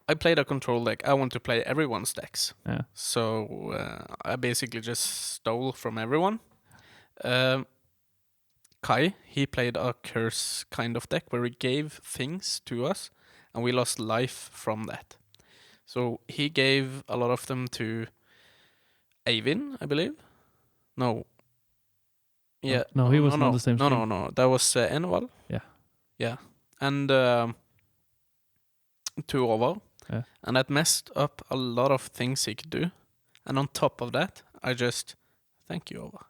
I played a control deck. I want to play everyone's decks. Yeah. So I basically just stole from everyone. Kai, he played a curse kind of deck where he gave things to us, and we lost life from that. So he gave a lot of them to Eivin, I believe. No. Yeah. No, he was on the same stream. No. That was Enval. Yeah. Yeah. And to Ovar. Yeah. And that messed up a lot of things he could do. And on top of that, I just, thank you, Ovar.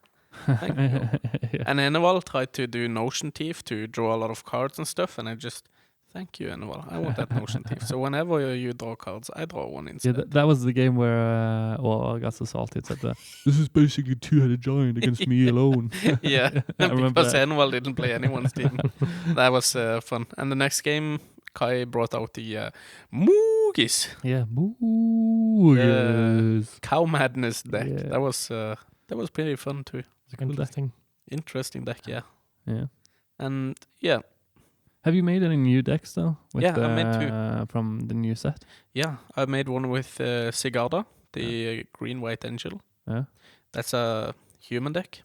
Thank you. Yeah. And Enval tried to do Notion Thief to draw a lot of cards and stuff. And I just, thank you, Enval. I want that Notion Thief. So whenever you draw cards, I draw one instead. Yeah, that was the game where I got so salty. It said, this is basically two-headed giant against me alone. Yeah, I remember because Enval didn't play anyone's team. That was fun. And the next game, Kai brought out the Moogis. Yeah, Moogis. Cow Madness deck. Yeah. That was pretty fun too. Interesting. Interesting deck, yeah. Yeah. And yeah. Have you made any new decks though? I made 2 from the new set. Yeah, I made one with Sigarda, the green-white angel. Yeah. That's a human deck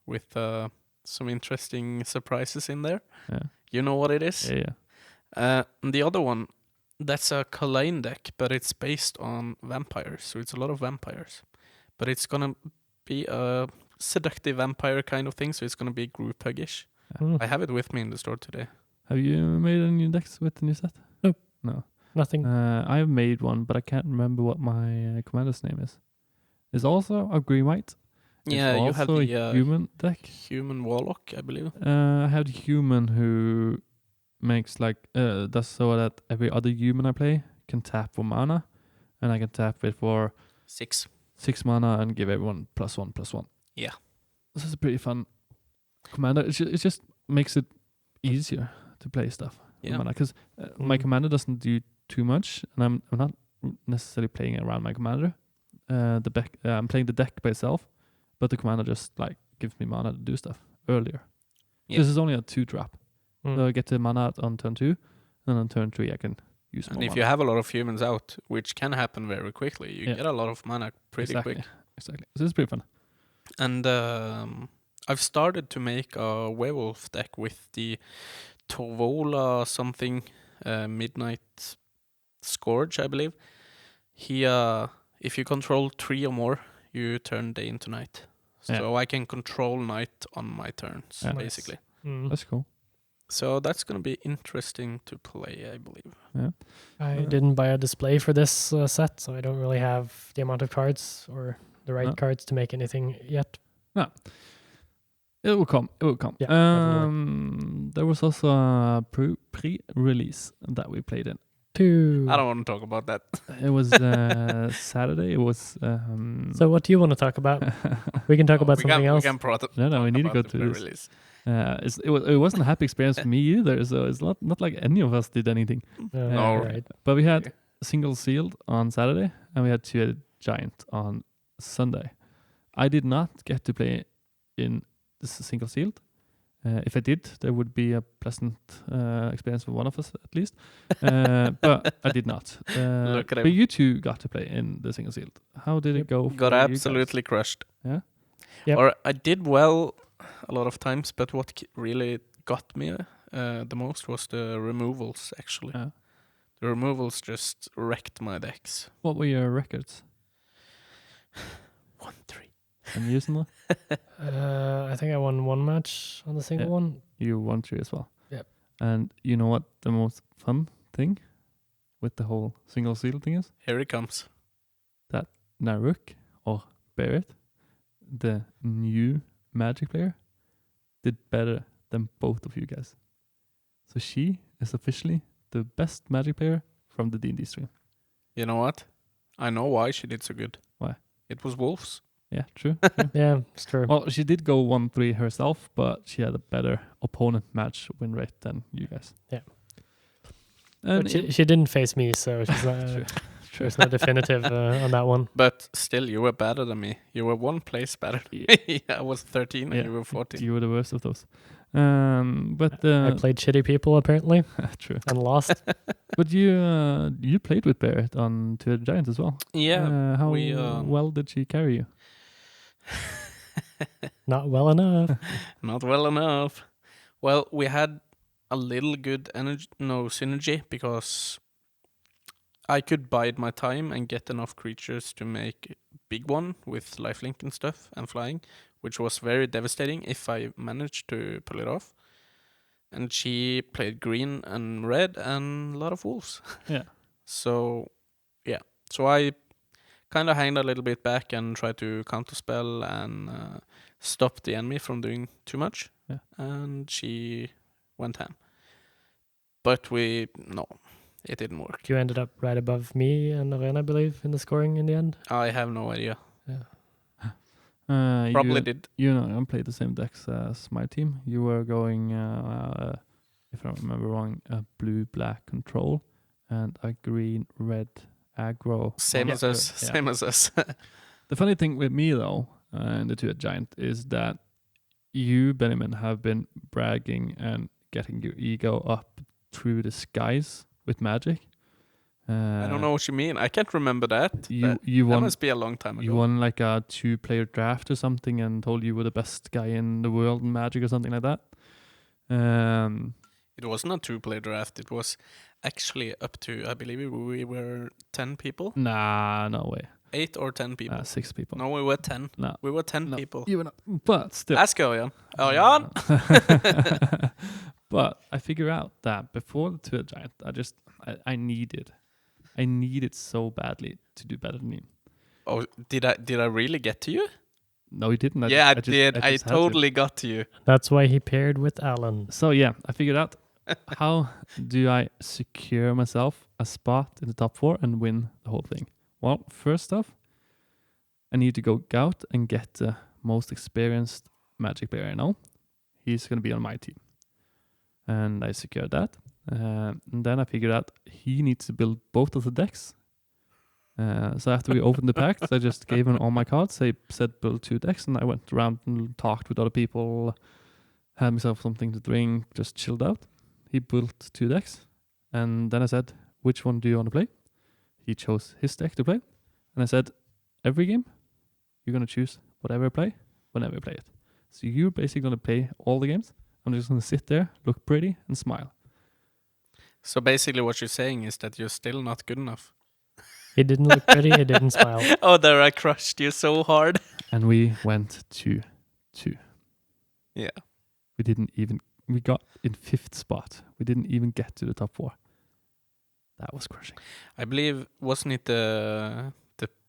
with some interesting surprises in there. Yeah. You know what it is? Yeah. And the other one That's a Kalain deck, but it's based on vampires, so it's a lot of vampires. But it's gonna be a seductive vampire kind of thing, so it's gonna be group huggish. Mm. I have it with me in the store today. Have you made any new decks with the new set? Nope. No. Nothing. I've made one, but I can't remember what my commander's name is. It's also a green white. Yeah, you have also the a human deck. human warlock, I believe. I have the human who makes like does so that every other human I play can tap for mana, and I can tap it for 6 mana and give everyone +1/+1. Yeah. This is a pretty fun commander. It just makes it easier to play stuff. Yeah. Because my commander doesn't do too much, and I'm not necessarily playing around my commander. I'm playing the deck by itself, but the commander just like gives me mana to do stuff earlier. Yeah. This is only a 2-drop. Mm. So I get the mana out on turn 2, and on turn 3 I can use more And if mana. you have a lot of humans out, which can happen very quickly, you get a lot of mana pretty quick. Exactly. So it's pretty fun. And I've started to make a werewolf deck with the Torvola something Midnight Scourge, I believe. He, if you control 3 or more, you turn day into night. So I can control night on my turns, basically. Mm. That's cool. So that's going to be interesting to play, I believe. Yeah. I didn't buy a display for this set, so I don't really have the amount of cards or the right cards to make anything yet. No. It will come. Yeah, there was also a pre-release that we played in. 2. I don't want to talk about that. It was Saturday. It was. So what do you want to talk about? We can talk about something else. We can No, we need to go to this. Release. It wasn't a happy experience for me either. So it's not like any of us did anything. No. Right. But we had single sealed on Saturday, and we had 2-headed giant on Sunday. I did not get to play in this single sealed. If I did, there would be a pleasant experience for one of us at least. But I did not. Look at him. But you two got to play in the single sealed. How did it go? Got absolutely crushed. Yeah. Yep. Or I did well a lot of times, but what really got me the most was the removals, actually. Yeah. The removals just wrecked my decks. What were your records? 1-3. And you using them? I think I won 1 match on the single one. You won 3 as well. Yep. And you know what the most fun thing with the whole single seal thing is? Here it comes. That Naruk or Barrett, the new Magic player, did better than both of you guys. So she is officially the best Magic player from the D&D stream. You know what? I know why she did so good. Why? It was wolves. Yeah, true. Yeah, it's true. Well, she did go 1-3 herself, but she had a better opponent match win rate than you guys. Yeah. And But she didn't face me, so she's not, there's no definitive on that one. But still, you were better than me. You were 1 place better. Yeah. I was 13 and you were 14. You were the worst of those. But I played shitty people, apparently, true. and lost. But you played with Barrett on 2-headed giant as well. Yeah. How we, well did she carry you? Not well enough. Not well enough. Well, we had a little good synergy because I could bide my time and get enough creatures to make big one with lifelink and stuff and flying, which was very devastating if I managed to pull it off. And she played green and red and a lot of wolves. Yeah. So I kind of hanged a little bit back and tried to counterspell and stop the enemy from doing too much. Yeah. And she went ham. But it didn't work. You ended up right above me and Arena, I believe, in the scoring in the end. I have no idea. Yeah. Probably did. You know, I played the same decks as my team. You were going, if I remember wrong, a blue-black control and a green-red aggro. Same as us. Yeah. Same as us. The funny thing with me, though, and the 2-headed giant, is that you, Benjamin, have been bragging and getting your ego up through the skies with Magic. I don't know what you mean. I can't remember that. You that won. must be a long time ago. You won like a 2-player draft or something and told you were the best guy in the world in Magic or something like that. It wasn't a 2-player draft. It was Actually, up to, I believe we were 10 people. Nah, no way. 8 or 10 people. 6 people. No, we were 10. No. We were 10 people. Even but still. Ask Örjan. Örjan! But I figure out that before the Twitter Giant, I needed so badly to do better than him. Oh, did I really get to you? No, he didn't. I did. I totally got to you. That's why he paired with Alan. So yeah, I figured out how do I secure myself a spot in the top 4 and win the whole thing. Well, first off, I need to go out and get the most experienced Magic player I know. He's going to be on my team. And I secured that. And then I figured out he needs to build both of the decks. So after we opened the packs, I just gave him all my cards. I said build 2 decks, and I went around and talked with other people, had myself something to drink, just chilled out. He built 2 decks. And then I said, which one do you want to play? He chose his deck to play. And I said, every game, you're going to choose whatever I play, whenever I play it. So you're basically going to play all the games. I'm just going to sit there, look pretty, and smile. So basically what you're saying is that you're still not good enough. He didn't look pretty, he didn't smile. Oh, there I crushed you so hard. And we went 2-2. Yeah. We got in 5th spot. We didn't even get to the top 4. That was crushing. I believe, wasn't it the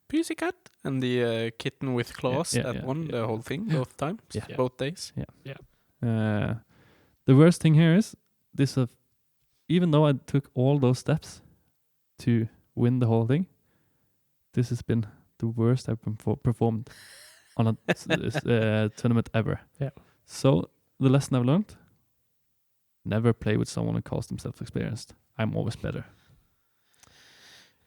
pussycat and the kitten with claws that won the whole thing both times? Yeah. Both days? Yeah. The worst thing here is even though I took all those steps to win the whole thing, this has been the worst I've performed on a tournament ever. Yeah. So the lesson I've learned: never play with someone who calls themselves experienced. I'm always better.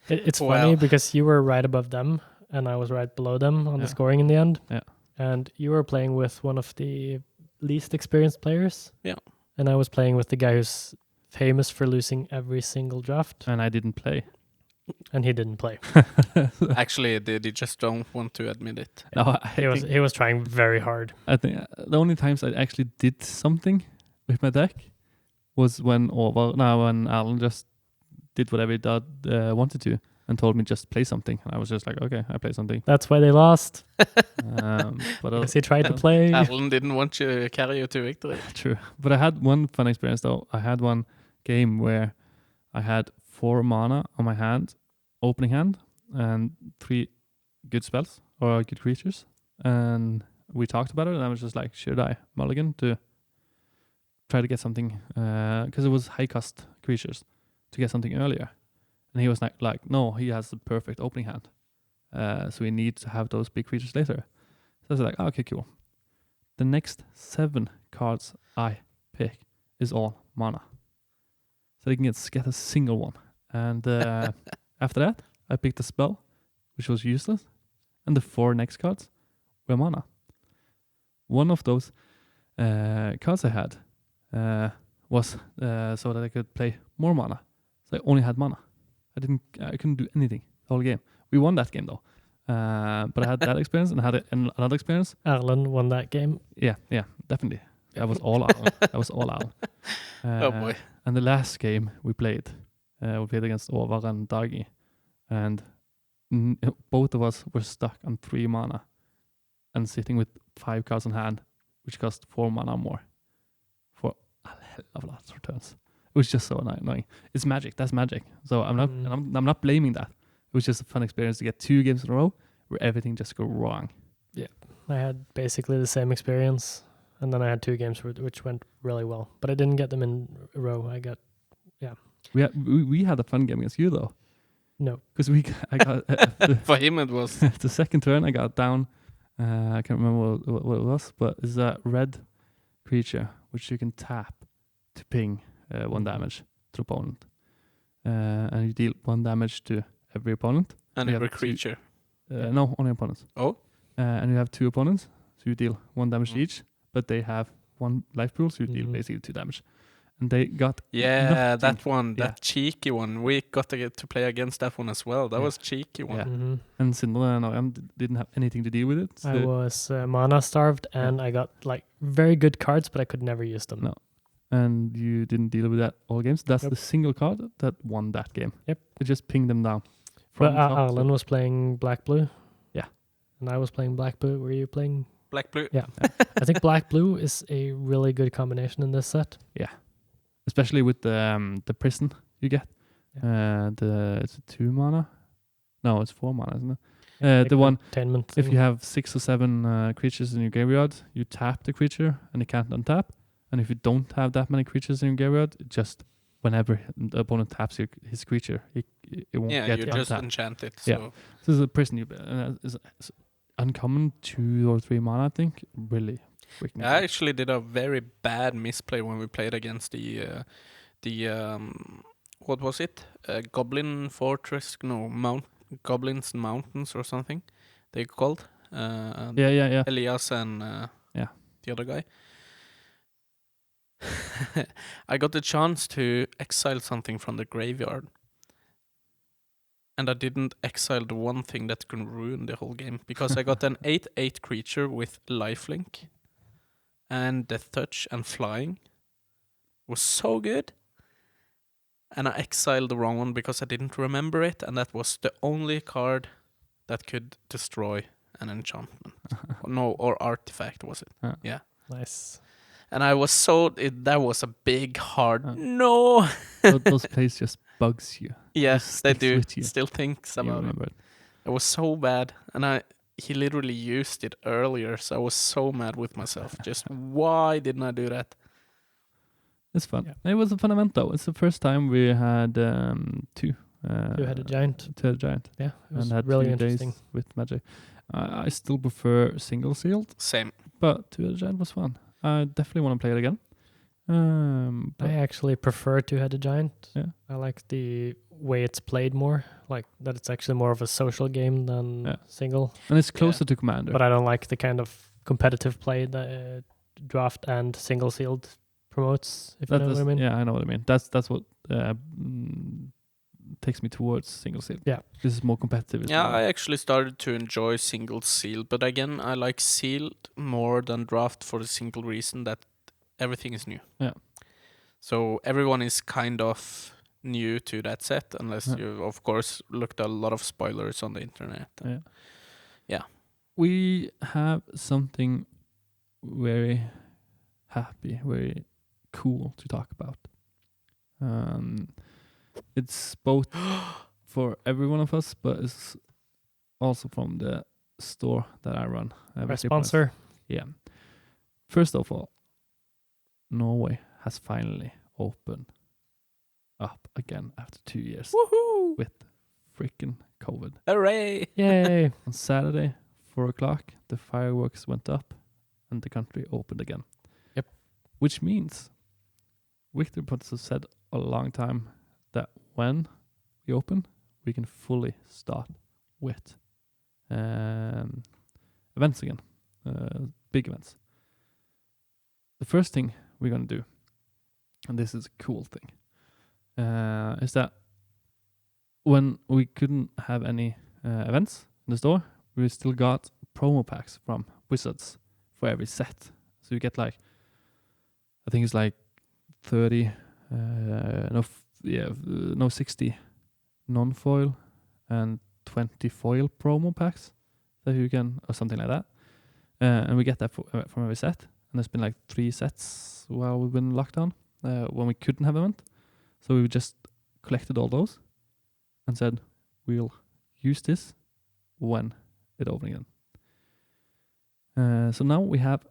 It's funny because you were right above them and I was right below them on the scoring in the end. Yeah. And you were playing with one of the least experienced players. Yeah. And I was playing with the guy who's famous for losing every single draft. And I didn't play. And he didn't play. Actually, they just don't want to admit it. No, he was trying very hard. I think the only times I actually did something with my deck was when Alan just did whatever he wanted to and told me just play something. And I was just like, okay, I play something. That's why they lost. But because he tried to play. Alan didn't want to carry you to victory. True. But I had one fun experience though. I had one game where I had 4 mana on my hand, opening hand, and 3 good spells or good creatures. And we talked about it, and I was just like, should I mulligan to try to get something? Because it was high cost creatures to get something earlier. And he was like, no, he has the perfect opening hand. So we need to have those big creatures later. So I was like, okay, cool. The next 7 cards I pick is all mana. So they can get a single one. And after that, I picked a spell, which was useless. And the 4 next cards were mana. One of those cards I had was so that I could play more mana. So I only had mana. I couldn't do anything the whole game. We won that game though. But I had that experience and I had another experience. Alan won that game. Yeah, definitely. That was all Alan. Oh boy. And the last game we played against Ovar and Dagi. And both of us were stuck on 3 mana and sitting with 5 cards in hand, which cost 4 mana more for a hell of a lot of turns. It was just so annoying. It's magic. That's magic. So I'm not blaming that. It was just a fun experience to get 2 games in a row where everything just go wrong. Yeah, I had basically the same experience, and then I had 2 games which went really well, but I didn't get them in a row. We had a fun game against you though. No, because I got for him it was the second turn. I got down. I can't remember what it was, but it's a red creature which you can tap to ping 1 damage to opponent, and you deal 1 damage to every opponent. And every creature. No, only opponents. Oh. And you have 2 opponents, so you deal 1 damage to each, but they have 1 life pool, so you deal basically 2 damage. And they got that one, that cheeky one. We got to get to play against that one as well. That was cheeky one. Yeah. And Sindre and Ariam didn't have anything to deal with it. So I was mana starved, and I got like very good cards, but I could never use them. No. and you didn't deal with that all games. That's Yep. the single card that won that game. Yep. It just pinged them down. But top to- Arlen was playing black-blue. Yeah. And I was playing black-blue. Were you playing? Black-blue. Yeah. I think black-blue is a really good combination in this set. especially with the prison you get. It's 2 mana. No, it's 4 mana, isn't it? The one, Containment if thing. you have 6 or 7 creatures in your graveyard, you tap the creature and it can't untap. And if you don't have that many creatures in your graveyard, just whenever the opponent taps his creature, it won't Yeah, get you just untapped. enchant it. Yeah. So So it's a prison you it's uncommon 2 or 3 mana, I think. Really freaking I good. actually did a very bad misplay when we played against the what was it? Goblin Fortress? No, Goblins Mountains or something. They called. Yeah. Elias and Yeah. the other guy. I got the chance to exile something from the graveyard. And I didn't exile the one thing that can ruin the whole game. Because I got an 8/8 creature with lifelink. And Death Touch and Flying. Was so good. And I exiled the wrong one because I didn't remember it. And that was the only card that could destroy an enchantment. or artifact, was it? Yeah. Nice. And I was that was a big hard Oh. no. Those plays just bugs you. Yes, they sticks do. with you. Still thinks You about it. remember it. It was so bad, and he literally used it earlier, so I was so mad with myself. Just why didn't I do that? It's fun. Yeah. It was a fun event though. It's the first time we had 2. Two-headed giant. 2-headed giant. Yeah, it was And had really 2 interesting. days with Magic. I still prefer single sealed, Same. but 2-headed giant was fun. I definitely want to play it again. But I actually prefer two-headed giant. Yeah. I like the way it's played more, like that it's actually more of a social game than Yeah. single. and it's closer to Commander. But I don't like the kind of competitive play that draft and single sealed promotes. If you know what I mean. Yeah, I know what I mean. That's what takes me towards single sealed. Yeah. This is more competitive. Yeah, I actually started to enjoy single sealed, but again, I like sealed more than draft for the simple reason that everything is new. Yeah. So everyone is kind of new to that set, unless Yeah. you, of course, looked at a lot of spoilers on the internet. Yeah. We have something very happy, very cool to talk about. It's both for every one of us, but it's also from the store that I run. Our sponsor. Yeah. First of all, Norway has finally opened up again after 2 years Woohoo! with freaking COVID. Hooray! Yay. On Saturday, 4 o'clock, the fireworks went up and the country opened again. Yep. Which means Victor Potts has said a long time that when we open, we can fully start with events again, big events. The first thing we're going to do, and this is a cool thing, is that when we couldn't have any events in the store, we still got promo packs from Wizards for every set. So you get like, I think it's like 30, 60 non-foil and 20 foil promo packs that you can, or something like that. And we get that from every set. And there's been like 3 sets while we've been in lockdown when we couldn't have an event. So we just collected all those and said, we'll use this when it opens again. So now we have,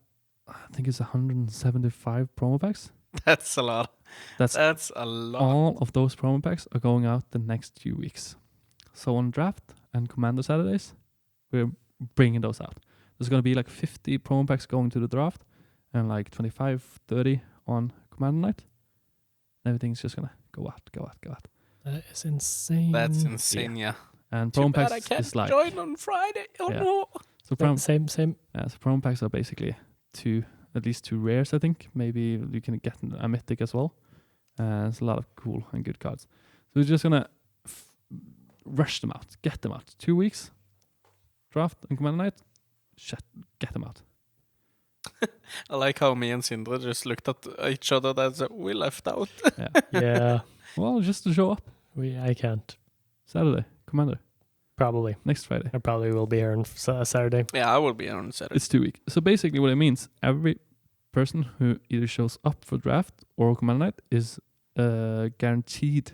I think it's 175 promo packs. That's a lot. That's a lot. all of those promo packs are going out the next few weeks. So on Draft and Commander Saturdays, we're bringing those out. There's going to be like 50 promo packs going to the Draft and like 25, 30 on Commander Night. Everything's just going to go out. That is insane. That's insane, yeah. And Too promo bad packs I can't is like... join on Friday. Oh Yeah. no. So Same. so promo packs are basically at least 2 rares, I think. Maybe you can get a mythic as well. There's a lot of cool and good cards. So we're just going to rush them out, get them out. 2 weeks, Draft and Commander Night, get them out. I like how me and Sindre just looked at each other and said, we left out. Yeah. Yeah, Well, just to show up. I can't. Saturday, Commander. Probably. Next Friday. I probably will be here on Saturday. Yeah, I will be on Saturday. It's 2 weeks. So basically what it means, every person who either shows up for draft or Commander Night is guaranteed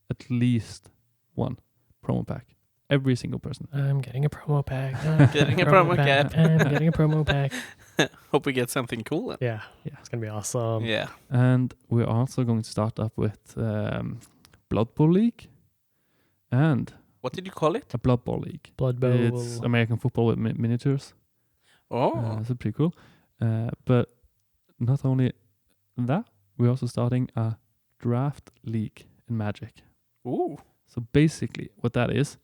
at least one promo pack. Every single person. I'm getting a promo pack. Getting a promo cap. I'm getting a promo pack. Hope we get something cool then. Yeah, it's going to be awesome. Yeah. And we're also going to start up with Blood Bowl League and What did you call it? a Blood Bowl League. Blood Bowl. It's American football with miniatures. Oh. So pretty cool. But not only that, we're also starting a draft league in Magic. Ooh. So basically, what that is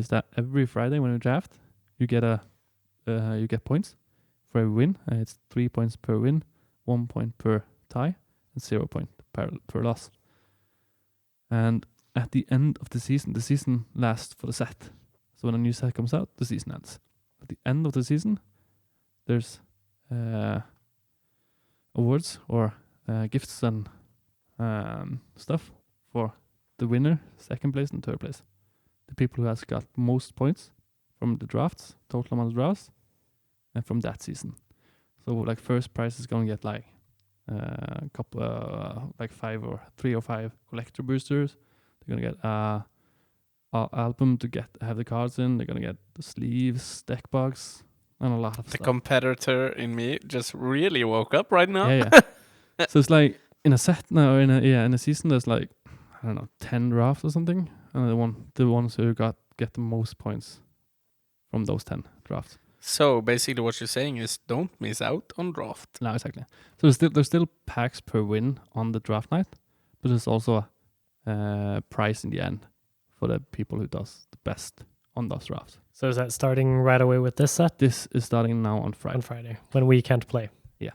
that every Friday when you draft, you get you get points for every win. It's 3 points per win, 1 point per tie, and 0 point per loss. And at the end of the season lasts for the set. So when a new set comes out, the season ends. At the end of the season, there's awards or gifts and stuff for the winner, second place, and third place. The people who has got most points from the drafts, total amount of drafts, and from that season. So like first prize is gonna get like a couple, like 3 or 5 collector boosters. They're gonna get a album to have the cards in. They're gonna get the sleeves, deck box, and a lot of The stuff. competitor in me just really woke up right now. Yeah. So it's like in a set now, in a season, there's like, I don't know, 10 drafts or something, and the ones who get the most points from those 10 drafts. So basically what you're saying is don't miss out on draft. No, exactly. So there's still packs per win on the draft night, but there's also a prize in the end for the people who does the best on those drafts. So is that starting right away with this set? This is starting now on Friday. On Friday, when we can't play. Yeah.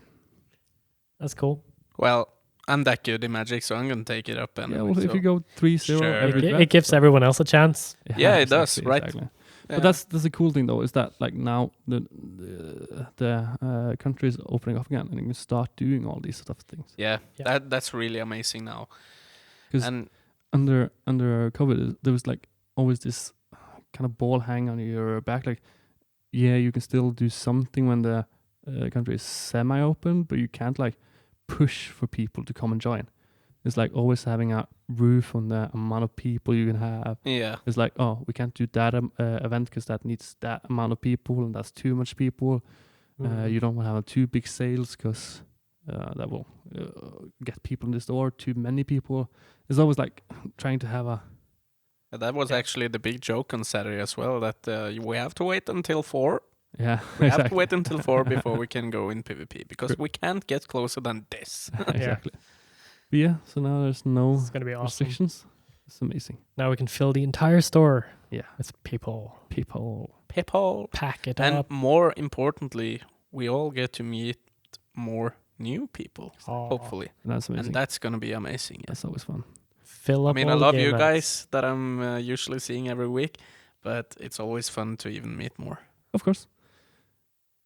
That's cool. Well, I'm that good in Magic, so I'm going to take it up. Yeah, well, if you go 3-0 Sure. every draft, It gives everyone else a chance. Yeah, it does, right? Exactly. Yeah. But that's a cool thing though, is that like now the country is opening up again, and you can start doing all these stuff things. Yeah, Yeah. that's really amazing now. 'Cause And under COVID, there was like always this kind of ball hang on your back. Like, yeah, you can still do something when the country is semi-open, but you can't like push for people to come and join. It's like always having a roof on the amount of people you can have. yeah, It's like, oh, we can't do that event because that needs that amount of people, and that's too much people. You don't want to have too big sales because that will get people in the store. Too many people. It's always like trying to have a. that was actually the big joke on Saturday as well, that we have to wait until 4. Yeah, We have to wait until 4 before we can go in PvP, because we can't get closer than this. Exactly. But yeah, so now there's no It's going to be awesome. restrictions. It's amazing. Now we can fill the entire store Yeah. with people. People. Pack it And up. more importantly, we all get to meet more new people, Aw. hopefully. That's amazing. And that's going to be amazing. Yeah. That's always fun. Fill I up mean, I all the love game you mats. guys that I'm usually seeing every week, but it's always fun to even meet more. Of course.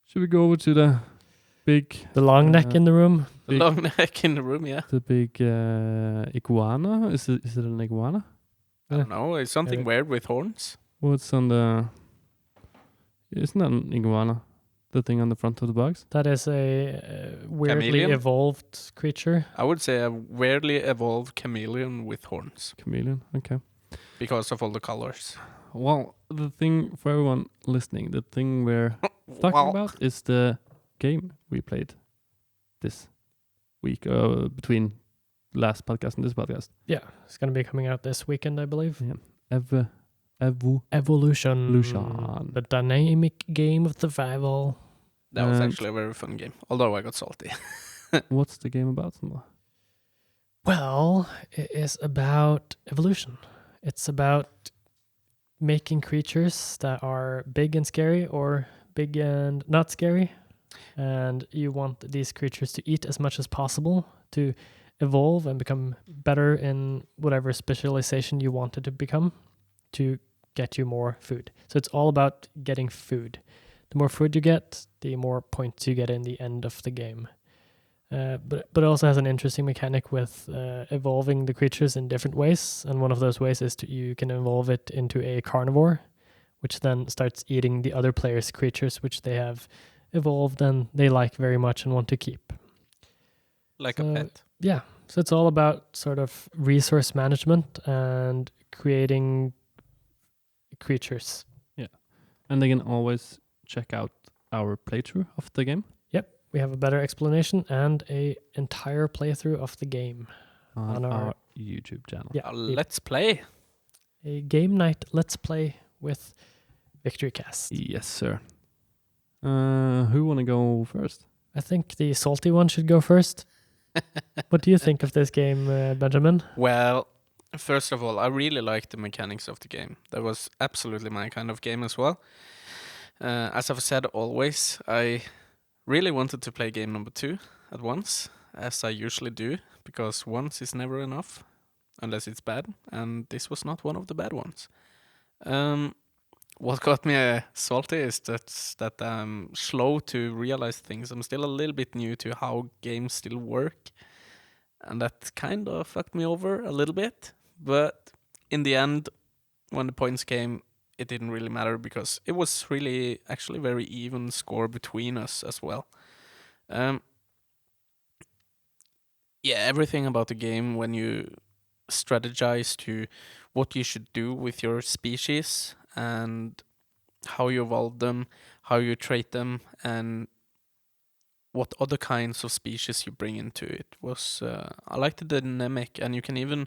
Should we go over to the big... The long neck in the room. The long neck in the room, yeah. The big iguana? Is it an iguana? I don't know. It's something weird with horns. What's on the... Isn't that an iguana? The thing on the front of the box? That is a weirdly Chameleon? evolved creature. I would say a weirdly evolved chameleon with horns Chameleon? Okay. because of all the colors. Well, the thing for everyone listening, the thing we're talking about is the game we played this week, between last podcast and this podcast. Yeah, it's going to be coming out this weekend, I believe. Yeah. Evolution. Evolution. The dynamic game of survival. That was And- actually a very fun game, although I got salty. What's the game about? Sindre? Well, it is about evolution. It's about making creatures that are big and scary or big and not scary. And you want these creatures to eat as much as possible to evolve and become better in whatever specialization you wanted to become to get you more food. So it's all about getting food. the more food you get, the more points you get in the end of the game. But it also has an interesting mechanic with evolving the creatures in different ways, and one of those ways is you can evolve it into a carnivore, which then starts eating the other players' creatures, which they have evolved and they like very much and want to keep. Like a pet. Yeah, so it's all about sort of resource management and creating creatures. Yeah, and they can always check out our playthrough of the game. Yep, we have a better explanation and a entire playthrough of the game on our YouTube channel. Yeah, Let's play. A game night let's play with VictoryCast. Yes, sir. Who want to go first? I think the salty one should go first. What do you think of this game, Benjamin? Well, first of all, I really like the mechanics of the game. That was absolutely my kind of game as well. As I've said always, I really wanted to play game number 2 at once, as I usually do, because once is never enough, unless it's bad, and this was not one of the bad ones. What got me salty is that I'm slow to realize things. I'm still a little bit new to how games still work, and that kind of fucked me over a little bit. But in the end, when the points came, it didn't really matter because it was really actually very even score between us as well. Everything about the game, when you strategize to what you should do with your species and how you evolve them, how you trait them, and what other kinds of species you bring into it was I liked the dynamic, and you can even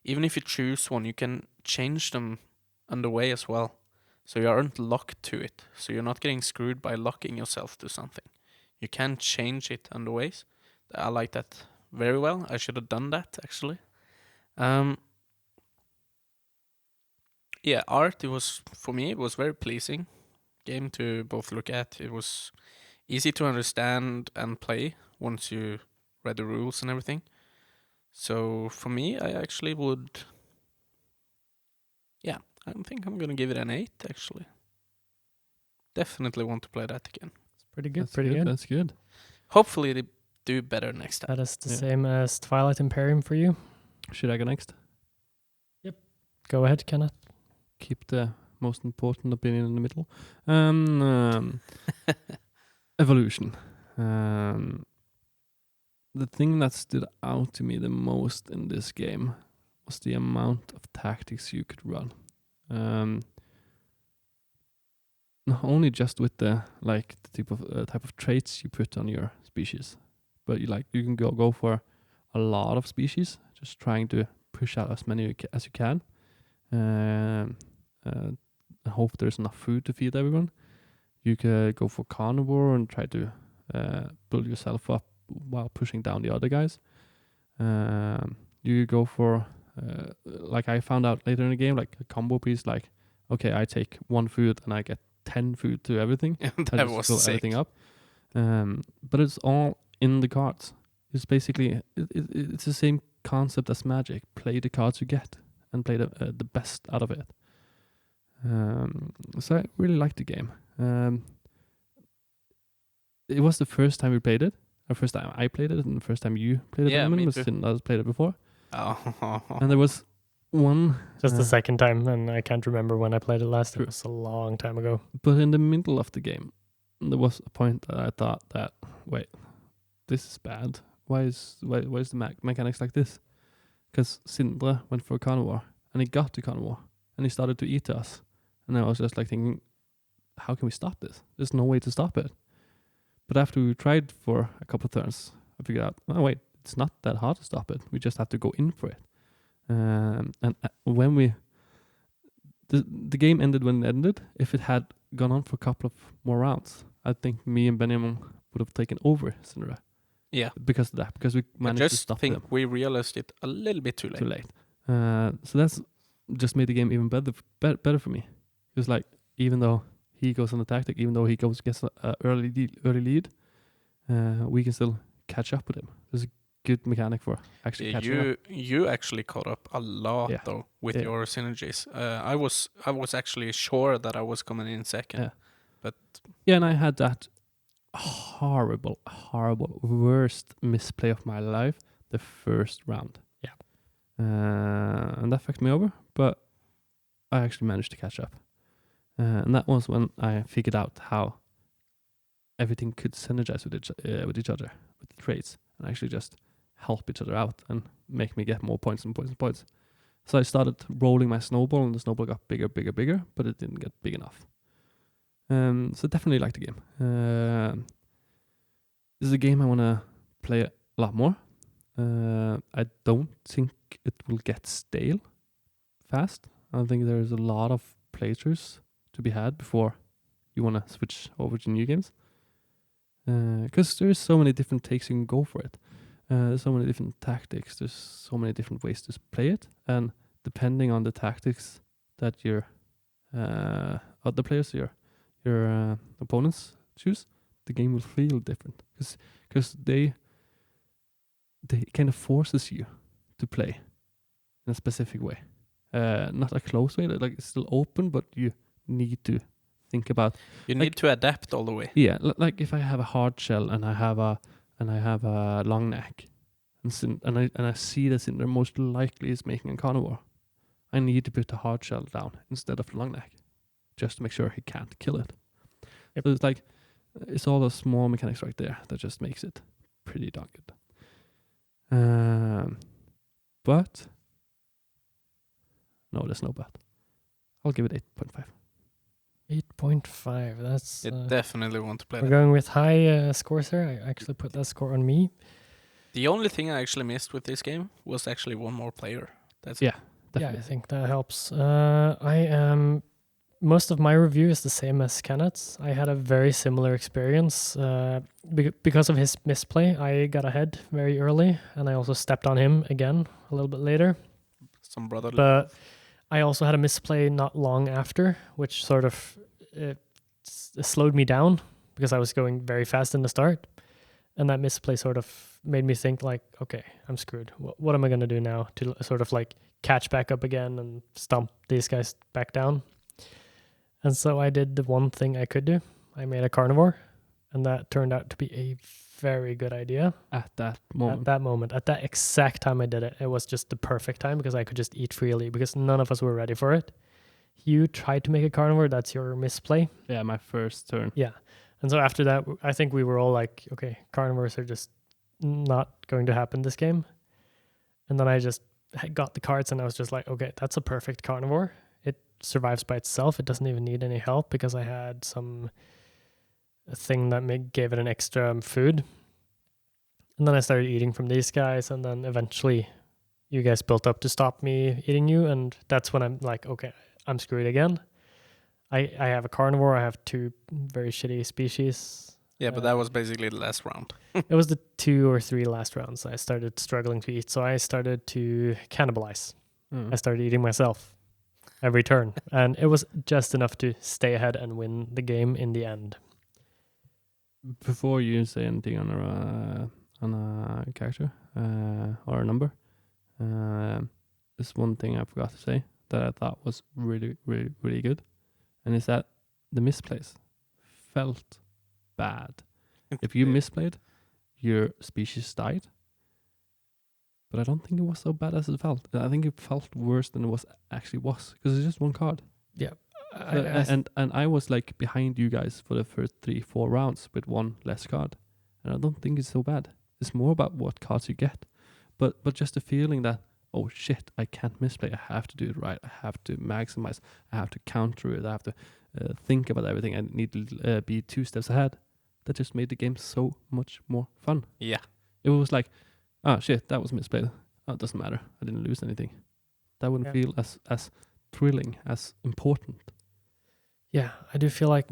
if you choose one, you can change them on the way as well, so you aren't locked to it, so you're not getting screwed by locking yourself to something. You can change it on the ways. I like that very well. I should have done that actually. Art, it was, for me, it was very pleasing game to both look at. It was easy to understand and play once you read the rules and everything. So for me, I actually would, I think I'm going to give it an 8 actually. Definitely want to play that again. It's pretty good. That's good. Hopefully they do better next time. That is the same as Twilight Imperium for you. Should I go next? Yep. Go ahead, Kenneth. Keep the most important opinion in the middle. Evolution. The thing that stood out to me the most in this game was the amount of tactics you could run. Not only just with the type of traits you put on your species, but you can go for a lot of species, just trying to push out as many as you can. Hope there's enough food to feed everyone. You could go for carnivore and try to build yourself up while pushing down the other guys. You go for like I found out later in the game, like a combo piece, like okay, I take 1 food and I get 10 food to everything. That was fill sick. everything up. But it's all in the cards. It's basically it's the same concept as Magic. Play the cards you get and play the best out of it. So I really liked the game. It was the first time we played it. The first time I played it, and the first time you played it. Yeah, me too. Since I played it before. Oh. And there was one. Just the second time, and I can't remember when I played it last. It was a long time ago. But in the middle of the game, there was a point that I thought that, wait, this is bad. Why is the mechanics like this? Because Sindre went for a carnivore, and he got the carnivore, and he started to eat us. And I was just like thinking, how can we stop this? There's no way to stop it. But after we tried for a couple of turns, I figured out, oh wait, it's not that hard to stop it. We just have to go in for it. And when the game ended when it ended, if it had gone on for a couple of more rounds, I think me and Benjamin would have taken over Sindre. Yeah. Because of that, because we managed to stop them. I just think we realized it a little bit too late. So that's just made the game even better for me. Because like, even though he goes on the tactic, even though he gets an early lead, we can still catch up with him. There's a good mechanic for actually catching up. You actually caught up a lot with your synergies. I was actually sure that I was coming in second, but yeah, and I had that horrible, worst misplay of my life the first round. Yeah. And that fucked me over, but I actually managed to catch up. And that was when I figured out how everything could synergize with each other, with the traits, and actually just help each other out and make me get more points and points and points. So I started rolling my snowball, and the snowball got bigger, but it didn't get big enough. So definitely like the game. This is a game I want to play a lot more. I don't think it will get stale fast. I think there's a lot of playthroughs to be had before you want to switch over to new games. Because there's so many different takes you can go for it. There's so many different tactics. There's so many different ways to play it. And depending on the tactics that your other players, your opponents choose, the game will feel different. Because they kind of forces you to play in a specific way. Not a close way, like it's still open, but you need to think about. You need to adapt all the way. Yeah, like if I have a hard shell and I have a long neck, and I see that Cinder most likely is making a carnivore, I need to put the hard shell down instead of the long neck, just to make sure he can't kill it. Yep. So it's all those small mechanics right there that just makes it pretty darn good. But no, there's no but. I'll give it 8.5. 8.5. That's. Definitely want to play that. We're going with high scores here. I actually put that score on me. The only thing I actually missed with this game was actually one more player. That's yeah, it. definitely. Yeah, I think that helps. Most of my review is the same as Kenneth's. I had a very similar experience. Because of his misplay, I got ahead very early, and I also stepped on him again a little bit later. Some brotherly. But I also had a misplay not long after, which sort of slowed me down because I was going very fast in the start. And that misplay sort of made me think like, okay, I'm screwed. What am I going to do now to sort of like catch back up again and stomp these guys back down? And so I did the one thing I could do. I made a carnivore, and that turned out to be a very good idea. At that moment. At that exact time I did it, it was just the perfect time because I could just eat freely because none of us were ready for it. You tried to make a carnivore, that's your misplay. Yeah, my first turn. Yeah. And so after that, I think we were all like, okay, carnivores are just not going to happen this game. And then I just got the cards and I was just like, okay, that's a perfect carnivore. It survives by itself. It doesn't even need any help because I had a thing that gave it an extra food. And then I started eating from these guys, and then eventually you guys built up to stop me eating you, and that's when I'm like, okay, I'm screwed again. I have a carnivore, I have 2 very shitty species. Yeah, but that was basically the last round. It was the 2 or 3 last rounds I started struggling to eat, so I started to cannibalize. I started eating myself every turn, and it was just enough to stay ahead and win the game in the end. Before you say anything on a character or a number, there's one thing I forgot to say that I thought was really, really, really good, and it's that the misplays felt bad. If you misplayed, your species died. But I don't think it was so bad as it felt. I think it felt worse than it actually was because it's just one card. Yeah. And I was like behind you guys for the first 3-4 rounds with one less card, and I don't think it's so bad. It's more about what cards you get, but just the feeling that, oh shit, I can't misplay. I have to do it right. I have to maximize. I have to counter it. I have to think about everything. I need to be 2 steps ahead. That just made the game so much more fun. Yeah, it was like, oh shit, that was misplayed. Oh, it doesn't matter. I didn't lose anything. That wouldn't feel as thrilling, as important. Yeah, I do feel like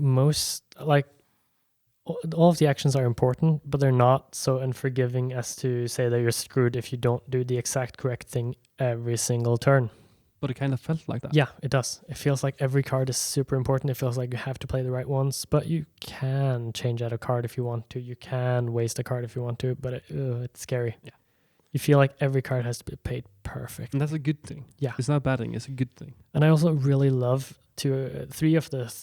all of the actions are important, but they're not so unforgiving as to say that you're screwed if you don't do the exact correct thing every single turn. But it kind of felt like that. Yeah, it does. It feels like every card is super important. It feels like you have to play the right ones, but you can change out a card if you want to. You can waste a card if you want to, but it's scary. Yeah. You feel like every card has to be played perfect. And that's a good thing. Yeah. It's not a bad thing. It's a good thing. And I also really love 3 of the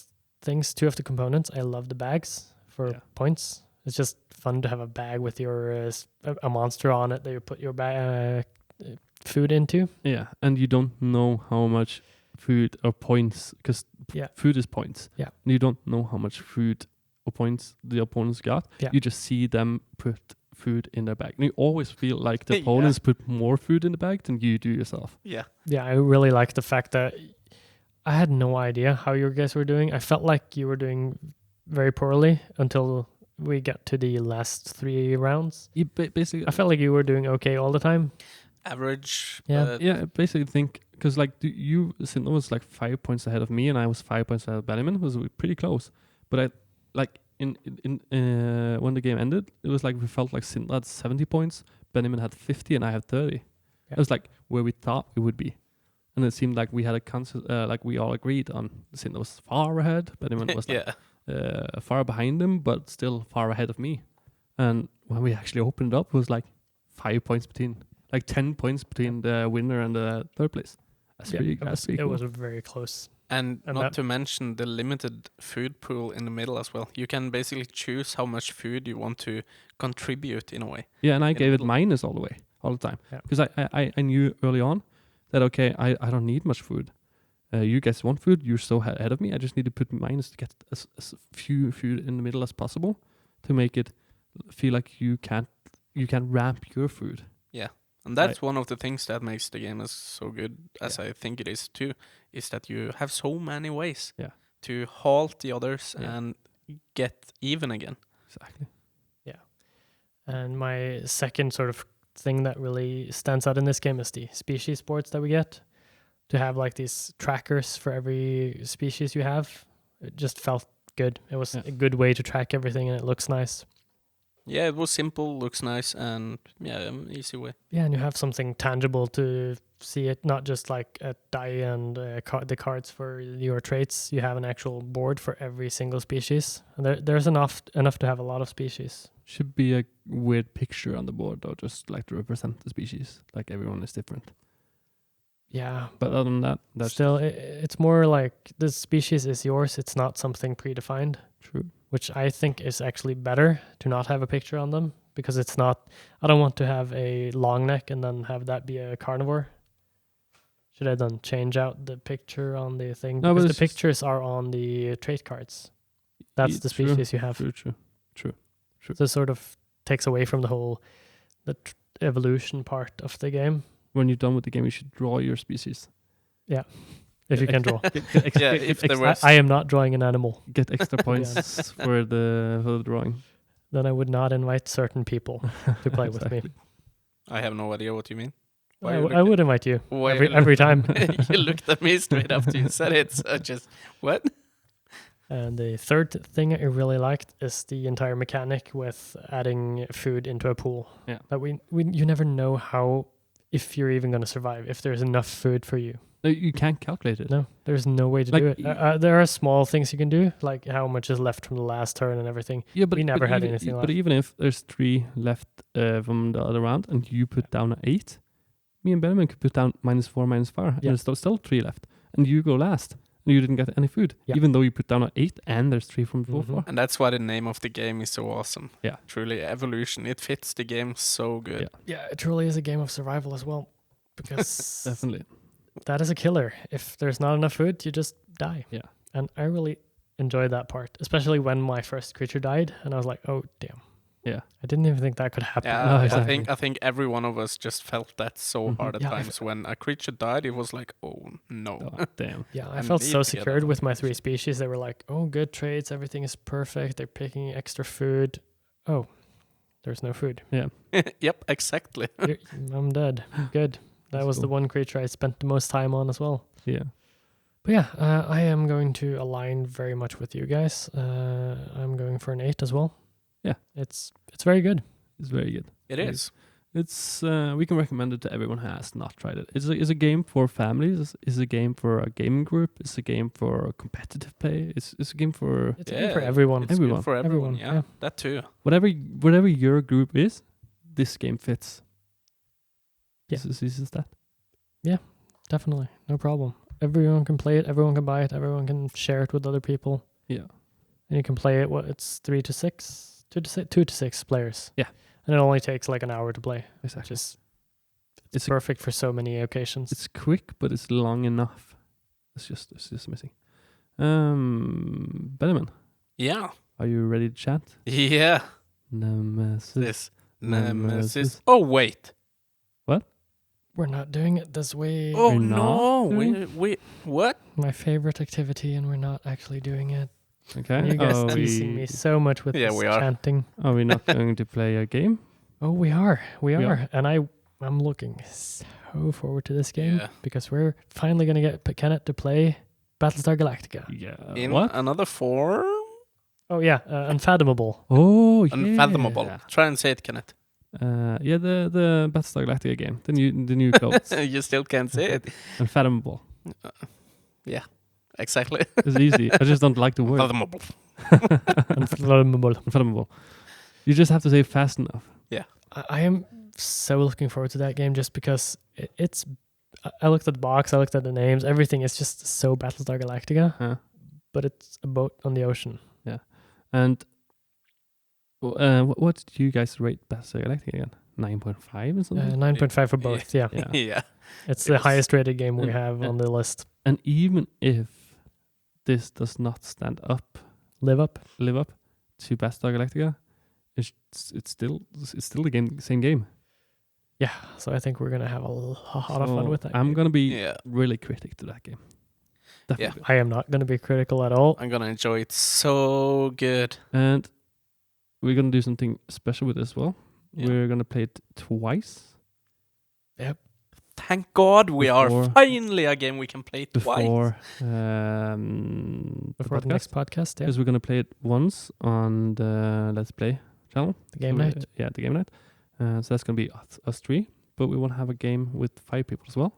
things. 2 of the components, I love the bags for Yeah. points. It's just fun to have a bag with your a monster on it that you put your food into. Yeah, and you don't know how much food or points, because food is points. Yeah. And you don't know how much food or points the opponents got. Yeah. You just see them put food in their bag. And you always feel like the Yeah. opponents put more food in the bag than you do yourself. Yeah. Yeah, I really like the fact that I had no idea how you guys were doing. I felt like you were doing very poorly until we got to the last 3 rounds. You basically, I felt like you were doing okay all the time. Average. Yeah. I basically think, because like Sindre was like 5 points ahead of me, and I was 5 points ahead of Benjamin. It was pretty close. But I like in when the game ended, it was like we felt like Sindre had 70 points, Benjamin had 50, and I had 30. Yeah. It was like where we thought it would be, and it seemed like we had like we all agreed on Sindre was far ahead, Benjamin was like far behind him, but still far ahead of me. And when we actually opened it up, it was like 5 points between. Like 10 points between the winner and the third place. That's pretty cool. It was very close. And not to mention the limited food pool in the middle as well. You can basically choose how much food you want to contribute in a way. Yeah, and I gave it minus all the time. Because I knew early on that, okay, I don't need much food. You guys want food, you're so ahead of me. I just need to put minus to get as few food in the middle as possible to make it feel like you can ramp your food. Yeah. And that's one of the things that makes the game as so good as I think it is too, is that you have so many ways to halt the others and get even again. Exactly. Yeah. And my second sort of thing that really stands out in this game is the species boards that we get. To have like these trackers for every species you have, it just felt good. It was a good way to track everything, and it looks nice. Yeah, it was simple, looks nice, and easy way. Yeah, and you have something tangible to see it, not just like a die and the cards for your traits. You have an actual board for every single species. And there's enough to have a lot of species. Should be a weird picture on the board, though, just like to represent the species. Like everyone is different. Yeah. But other than that, that's still, it's more like the species is yours. It's not something predefined. True. Which I think is actually better to not have a picture on them, because it's not, I don't want to have a long neck and then have that be a carnivore. Should I then change out the picture on the thing? No, because the pictures are on the trait cards. That's the species you have. True. So it sort of takes away from the whole evolution part of the game. When you're done with the game, you should draw your species. Yeah. If you can draw. I am not drawing an animal. Get extra points for the drawing. Then I would not invite certain people to play with me. I have no idea what you mean. I would invite you every time. You looked at me straight after you said it, so just, what? And the third thing I really liked is the entire mechanic with adding food into a pool. Yeah. That you never know if you're even going to survive, if there's enough food for you. No, you can't calculate it. No, there's no way to do it. There are small things you can do, like how much is left from the last turn and everything. Yeah, but we never had anything left. But even if there's 3 left from the other round and you put down an 8, me and Benjamin could put down -4, -5, and there's still 3 left. And you go last, and you didn't get any food, even though you put down an 8 and there's 3 from before. And that's why the name of the game is so awesome. Yeah. Truly, evolution. It fits the game so good. Yeah, it truly is a game of survival as well. Because definitely. That is a killer. If there's not enough food, you just die. Yeah. And I really enjoyed that part, especially when my first creature died, and I was like, "Oh, damn." Yeah. I didn't even think that could happen. Yeah, No, exactly. I think every one of us just felt that so hard at times. When a creature died, it was like, "Oh no." Oh, damn. Yeah, I felt so secured with my 3 species. They were like, "Oh, good traits, everything is perfect. They're picking extra food." Oh, there's no food. Yeah. Yep, exactly. I'm dead. Good. That was the one creature I spent the most time on as well. Yeah. But yeah, I am going to align very much with you guys. I'm going for an 8 as well. Yeah. It's very good. It's very good. It is. It's we can recommend it to everyone who has not tried it. It's a game for families. It's a game for a gaming group. It's a game for competitive play. It's a game for a game for everyone. It's good for everyone. Yeah, that too. Whatever your group is, this game fits. Yeah. This is that. Yeah, definitely. No problem. Everyone can play it. Everyone can buy it. Everyone can share it with other people. Yeah. And you can play it. It's 2 to 6 players. Yeah. And it only takes like an hour to play. Exactly. It's perfect for so many occasions. It's quick, but it's long enough. It's just missing. Benjamin. Yeah. Are you ready to chat? Yeah. Nemesis. Oh, wait. What? We're not doing it this way. Oh, We're no. not We what? My favorite activity, and we're not actually doing it. Okay. You guys teasing me so much with this we are. chanting. Are we not going to play a game? Oh, we are. We We are. are. And I'm looking so forward to this game Yeah. because we're finally going to get Kenneth to play Battlestar Galactica. Yeah. In What? another form? Oh, yeah. Unfathomable. Oh, yeah. Unfathomable. Try and say it, Kenneth. Yeah, the Battlestar Galactica game. The new clothes. You still can't say it. Unfathomable. Yeah, exactly. It's easy. I just don't like the word. Unfathomable. Unfathomable. Unfathomable. You just have to say it fast enough. I am so looking forward to that game just because it's. I looked at the box, I looked at the names, everything is just so Battlestar Galactica, but it's a boat on the ocean. Yeah. And what did you guys rate Battlestar Galactica again? 9.5 or something? 9.5 for both, yeah. Yeah. Yeah. It's the highest rated game we have on the list. And even if this does not Live up. live up to Battlestar Galactica, it's still the same game. Yeah, so I think we're going to have a lot of fun with that. I'm game. going to be really critic to that game. Definitely. I am not going to be critical at all. I'm gonna enjoy it so good. And we're going to do something special with it as well. Yeah. We're going to play it twice. Yep. Thank God we are Before- finally a game we can play twice. Before Before the next podcast, yeah. Because we're going to play it once on the Let's Play channel. The game So, night. Yeah, the game night. So that's going to be us three. But we want to have a game with 5 people as well.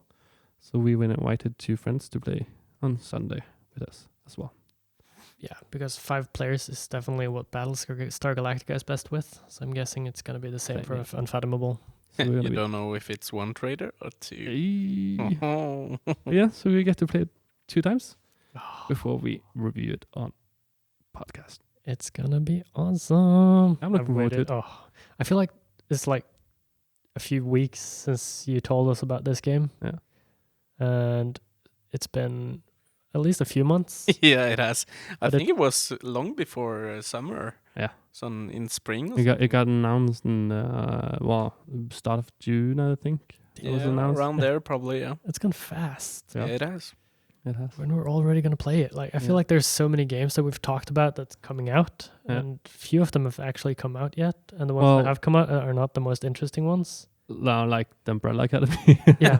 So we were invited 2 friends to play on Sunday with us as well. Yeah, because 5 players is definitely what Battlestar Galactica is best with. So I'm guessing it's going to be the same for Unfathomable. So we're You gonna don't know if it's one trader or 2. be yeah, so we get to play it 2 times before we review it on podcast. It's going to be awesome. I'm looking forward to it. Oh, I feel like it's like a few weeks since you told us about this game. Yeah. And it's been at least a few months. Yeah, it has. I But think it was long before summer. Yeah. So in spring. Or It got announced in start of June, I think. It was announced. around there probably. Yeah. It's gone fast. Yeah. Yeah, it has. It has. When we're already going to play it. Like I feel like there's so many games that we've talked about that's coming out, and few of them have actually come out yet. And the ones that have come out are not the most interesting ones. Now, like the Umbrella Academy. Yeah.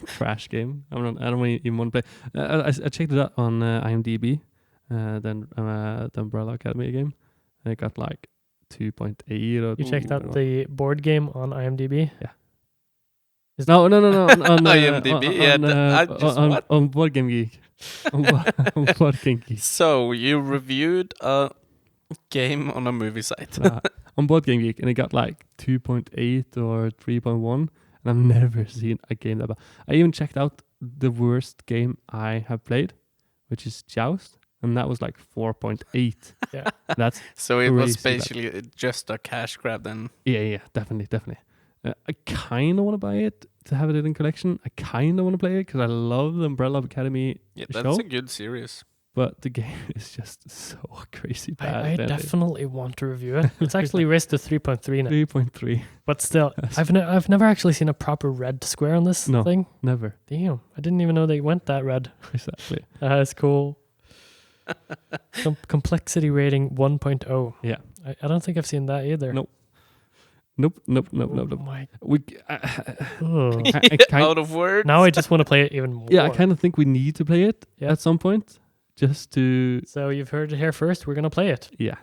Trash game. I don't even want to play. I checked it out on IMDb. Then the Umbrella Academy game. And it got like 2.8 or. You checked out the board game on IMDb? Yeah. No. On IMDb, on Board Game Geek. on Board Game Geek. So you reviewed a game on a movie site. On Board Game Geek, and it got like 2.8 or 3.1, and I've never seen a game that bad. I even checked out the worst game I have played, which is Joust, and that was like 4.8. Yeah. So it was crazy basically just a cash grab then. Yeah, definitely. I kind of want to buy it to have it in collection. I kind of want to play it because I love the Umbrella Academy That's show. a good series. But the game is just so crazy bad. I definitely want to review it. It's actually raised to 3.3 now. 3.3. But still, I've never actually seen a proper red square on this thing. Never. Damn, I didn't even know they went that red. Exactly. That's cool. Complexity rating 1.0. Yeah. I don't think I've seen that either. Nope. Oh my. Out of words. Now I just want to play it even more. Yeah, I kind of think we need to play it at some point. Just to... So you've heard it here first. We're going to play it. Yeah.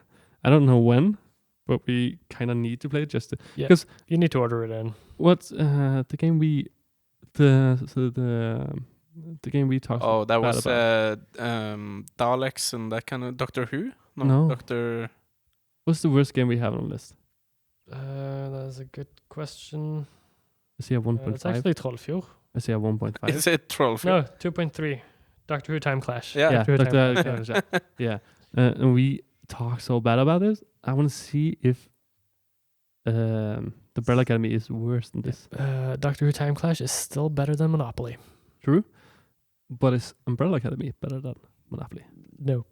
I don't know when, but we kind of need to play it just to... Yeah. Because you need to order it in. What's the game we... The game we talked about? Oh, that was Daleks and that kind of... Doctor Who? No. Doctor... What's the worst game we have on the list? That's a good question. I see a 1.5. It's actually Trollfjord. I see a 1.5. Is it Trollfjord? No, 2.3. Doctor Who Time Clash. Yeah. Yeah, Doctor Who Doctor Time Clash. Yeah. And we talk so bad about this. I want to see if the Umbrella Academy is worse than this. Doctor Who Time Clash is still better than Monopoly. True. But is Umbrella Academy better than Monopoly? No,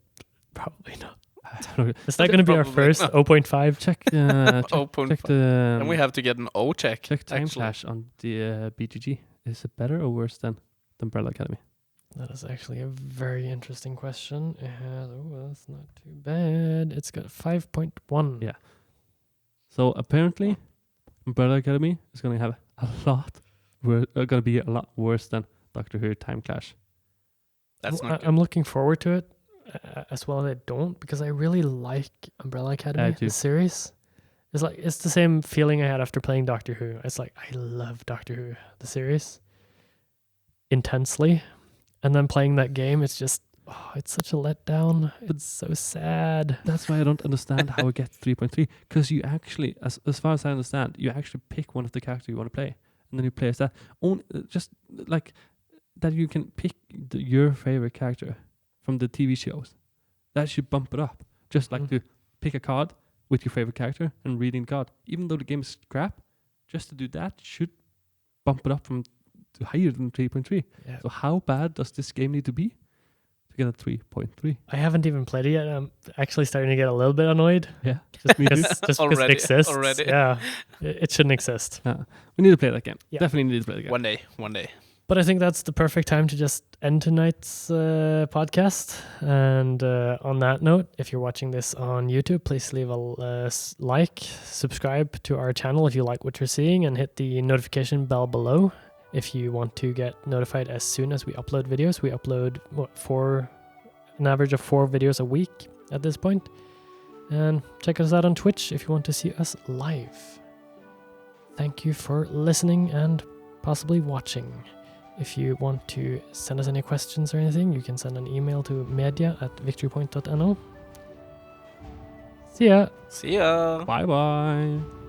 probably not. Okay. Is that going to be our first 0.5? Check the and we have to get an O check. check Time Clash on the BGG. Is it better or worse than the Umbrella Academy? That is actually a very interesting question. That's not too bad. It's got 5.1. Yeah. So apparently, Umbrella Academy is going to have a lot. Going to be a lot worse than Doctor Who Time Clash. That's not good. I'm looking forward to it as well as I don't, because I really like Umbrella Academy, the series. It's the same feeling I had after playing Doctor Who. It's like I love Doctor Who, the series, intensely. And then playing that game, it's just, it's such a letdown. It's so sad. That's why I don't understand how it gets 3.3. Because you actually, as far as I understand, you actually pick one of the characters you want to play. And then you play as that. Just like that you can pick your favorite character from the TV shows. That should bump it up. Just like to pick a card with your favorite character and reading the card. Even though the game is crap, just to do that should bump it up from to higher than 3.3. Yeah. So how bad does this game need to be to get a 3.3? I haven't even played it yet. I'm actually starting to get a little bit annoyed. Yeah. Just because it exists. Already. Yeah. It shouldn't exist. We need to play that game. Yeah. Definitely need to play the game. One day. But I think that's the perfect time to just end tonight's podcast. And on that note, if you're watching this on YouTube, please leave a like, subscribe to our channel if you like what you're seeing, and hit the notification bell below if you want to get notified as soon as we upload videos. We upload an average of 4 videos a week at this point. And check us out on Twitch if you want to see us live. Thank you for listening and possibly watching. If you want to send us any questions or anything, you can send an email to media@victorypoint.no. See ya. See ya. Bye-bye.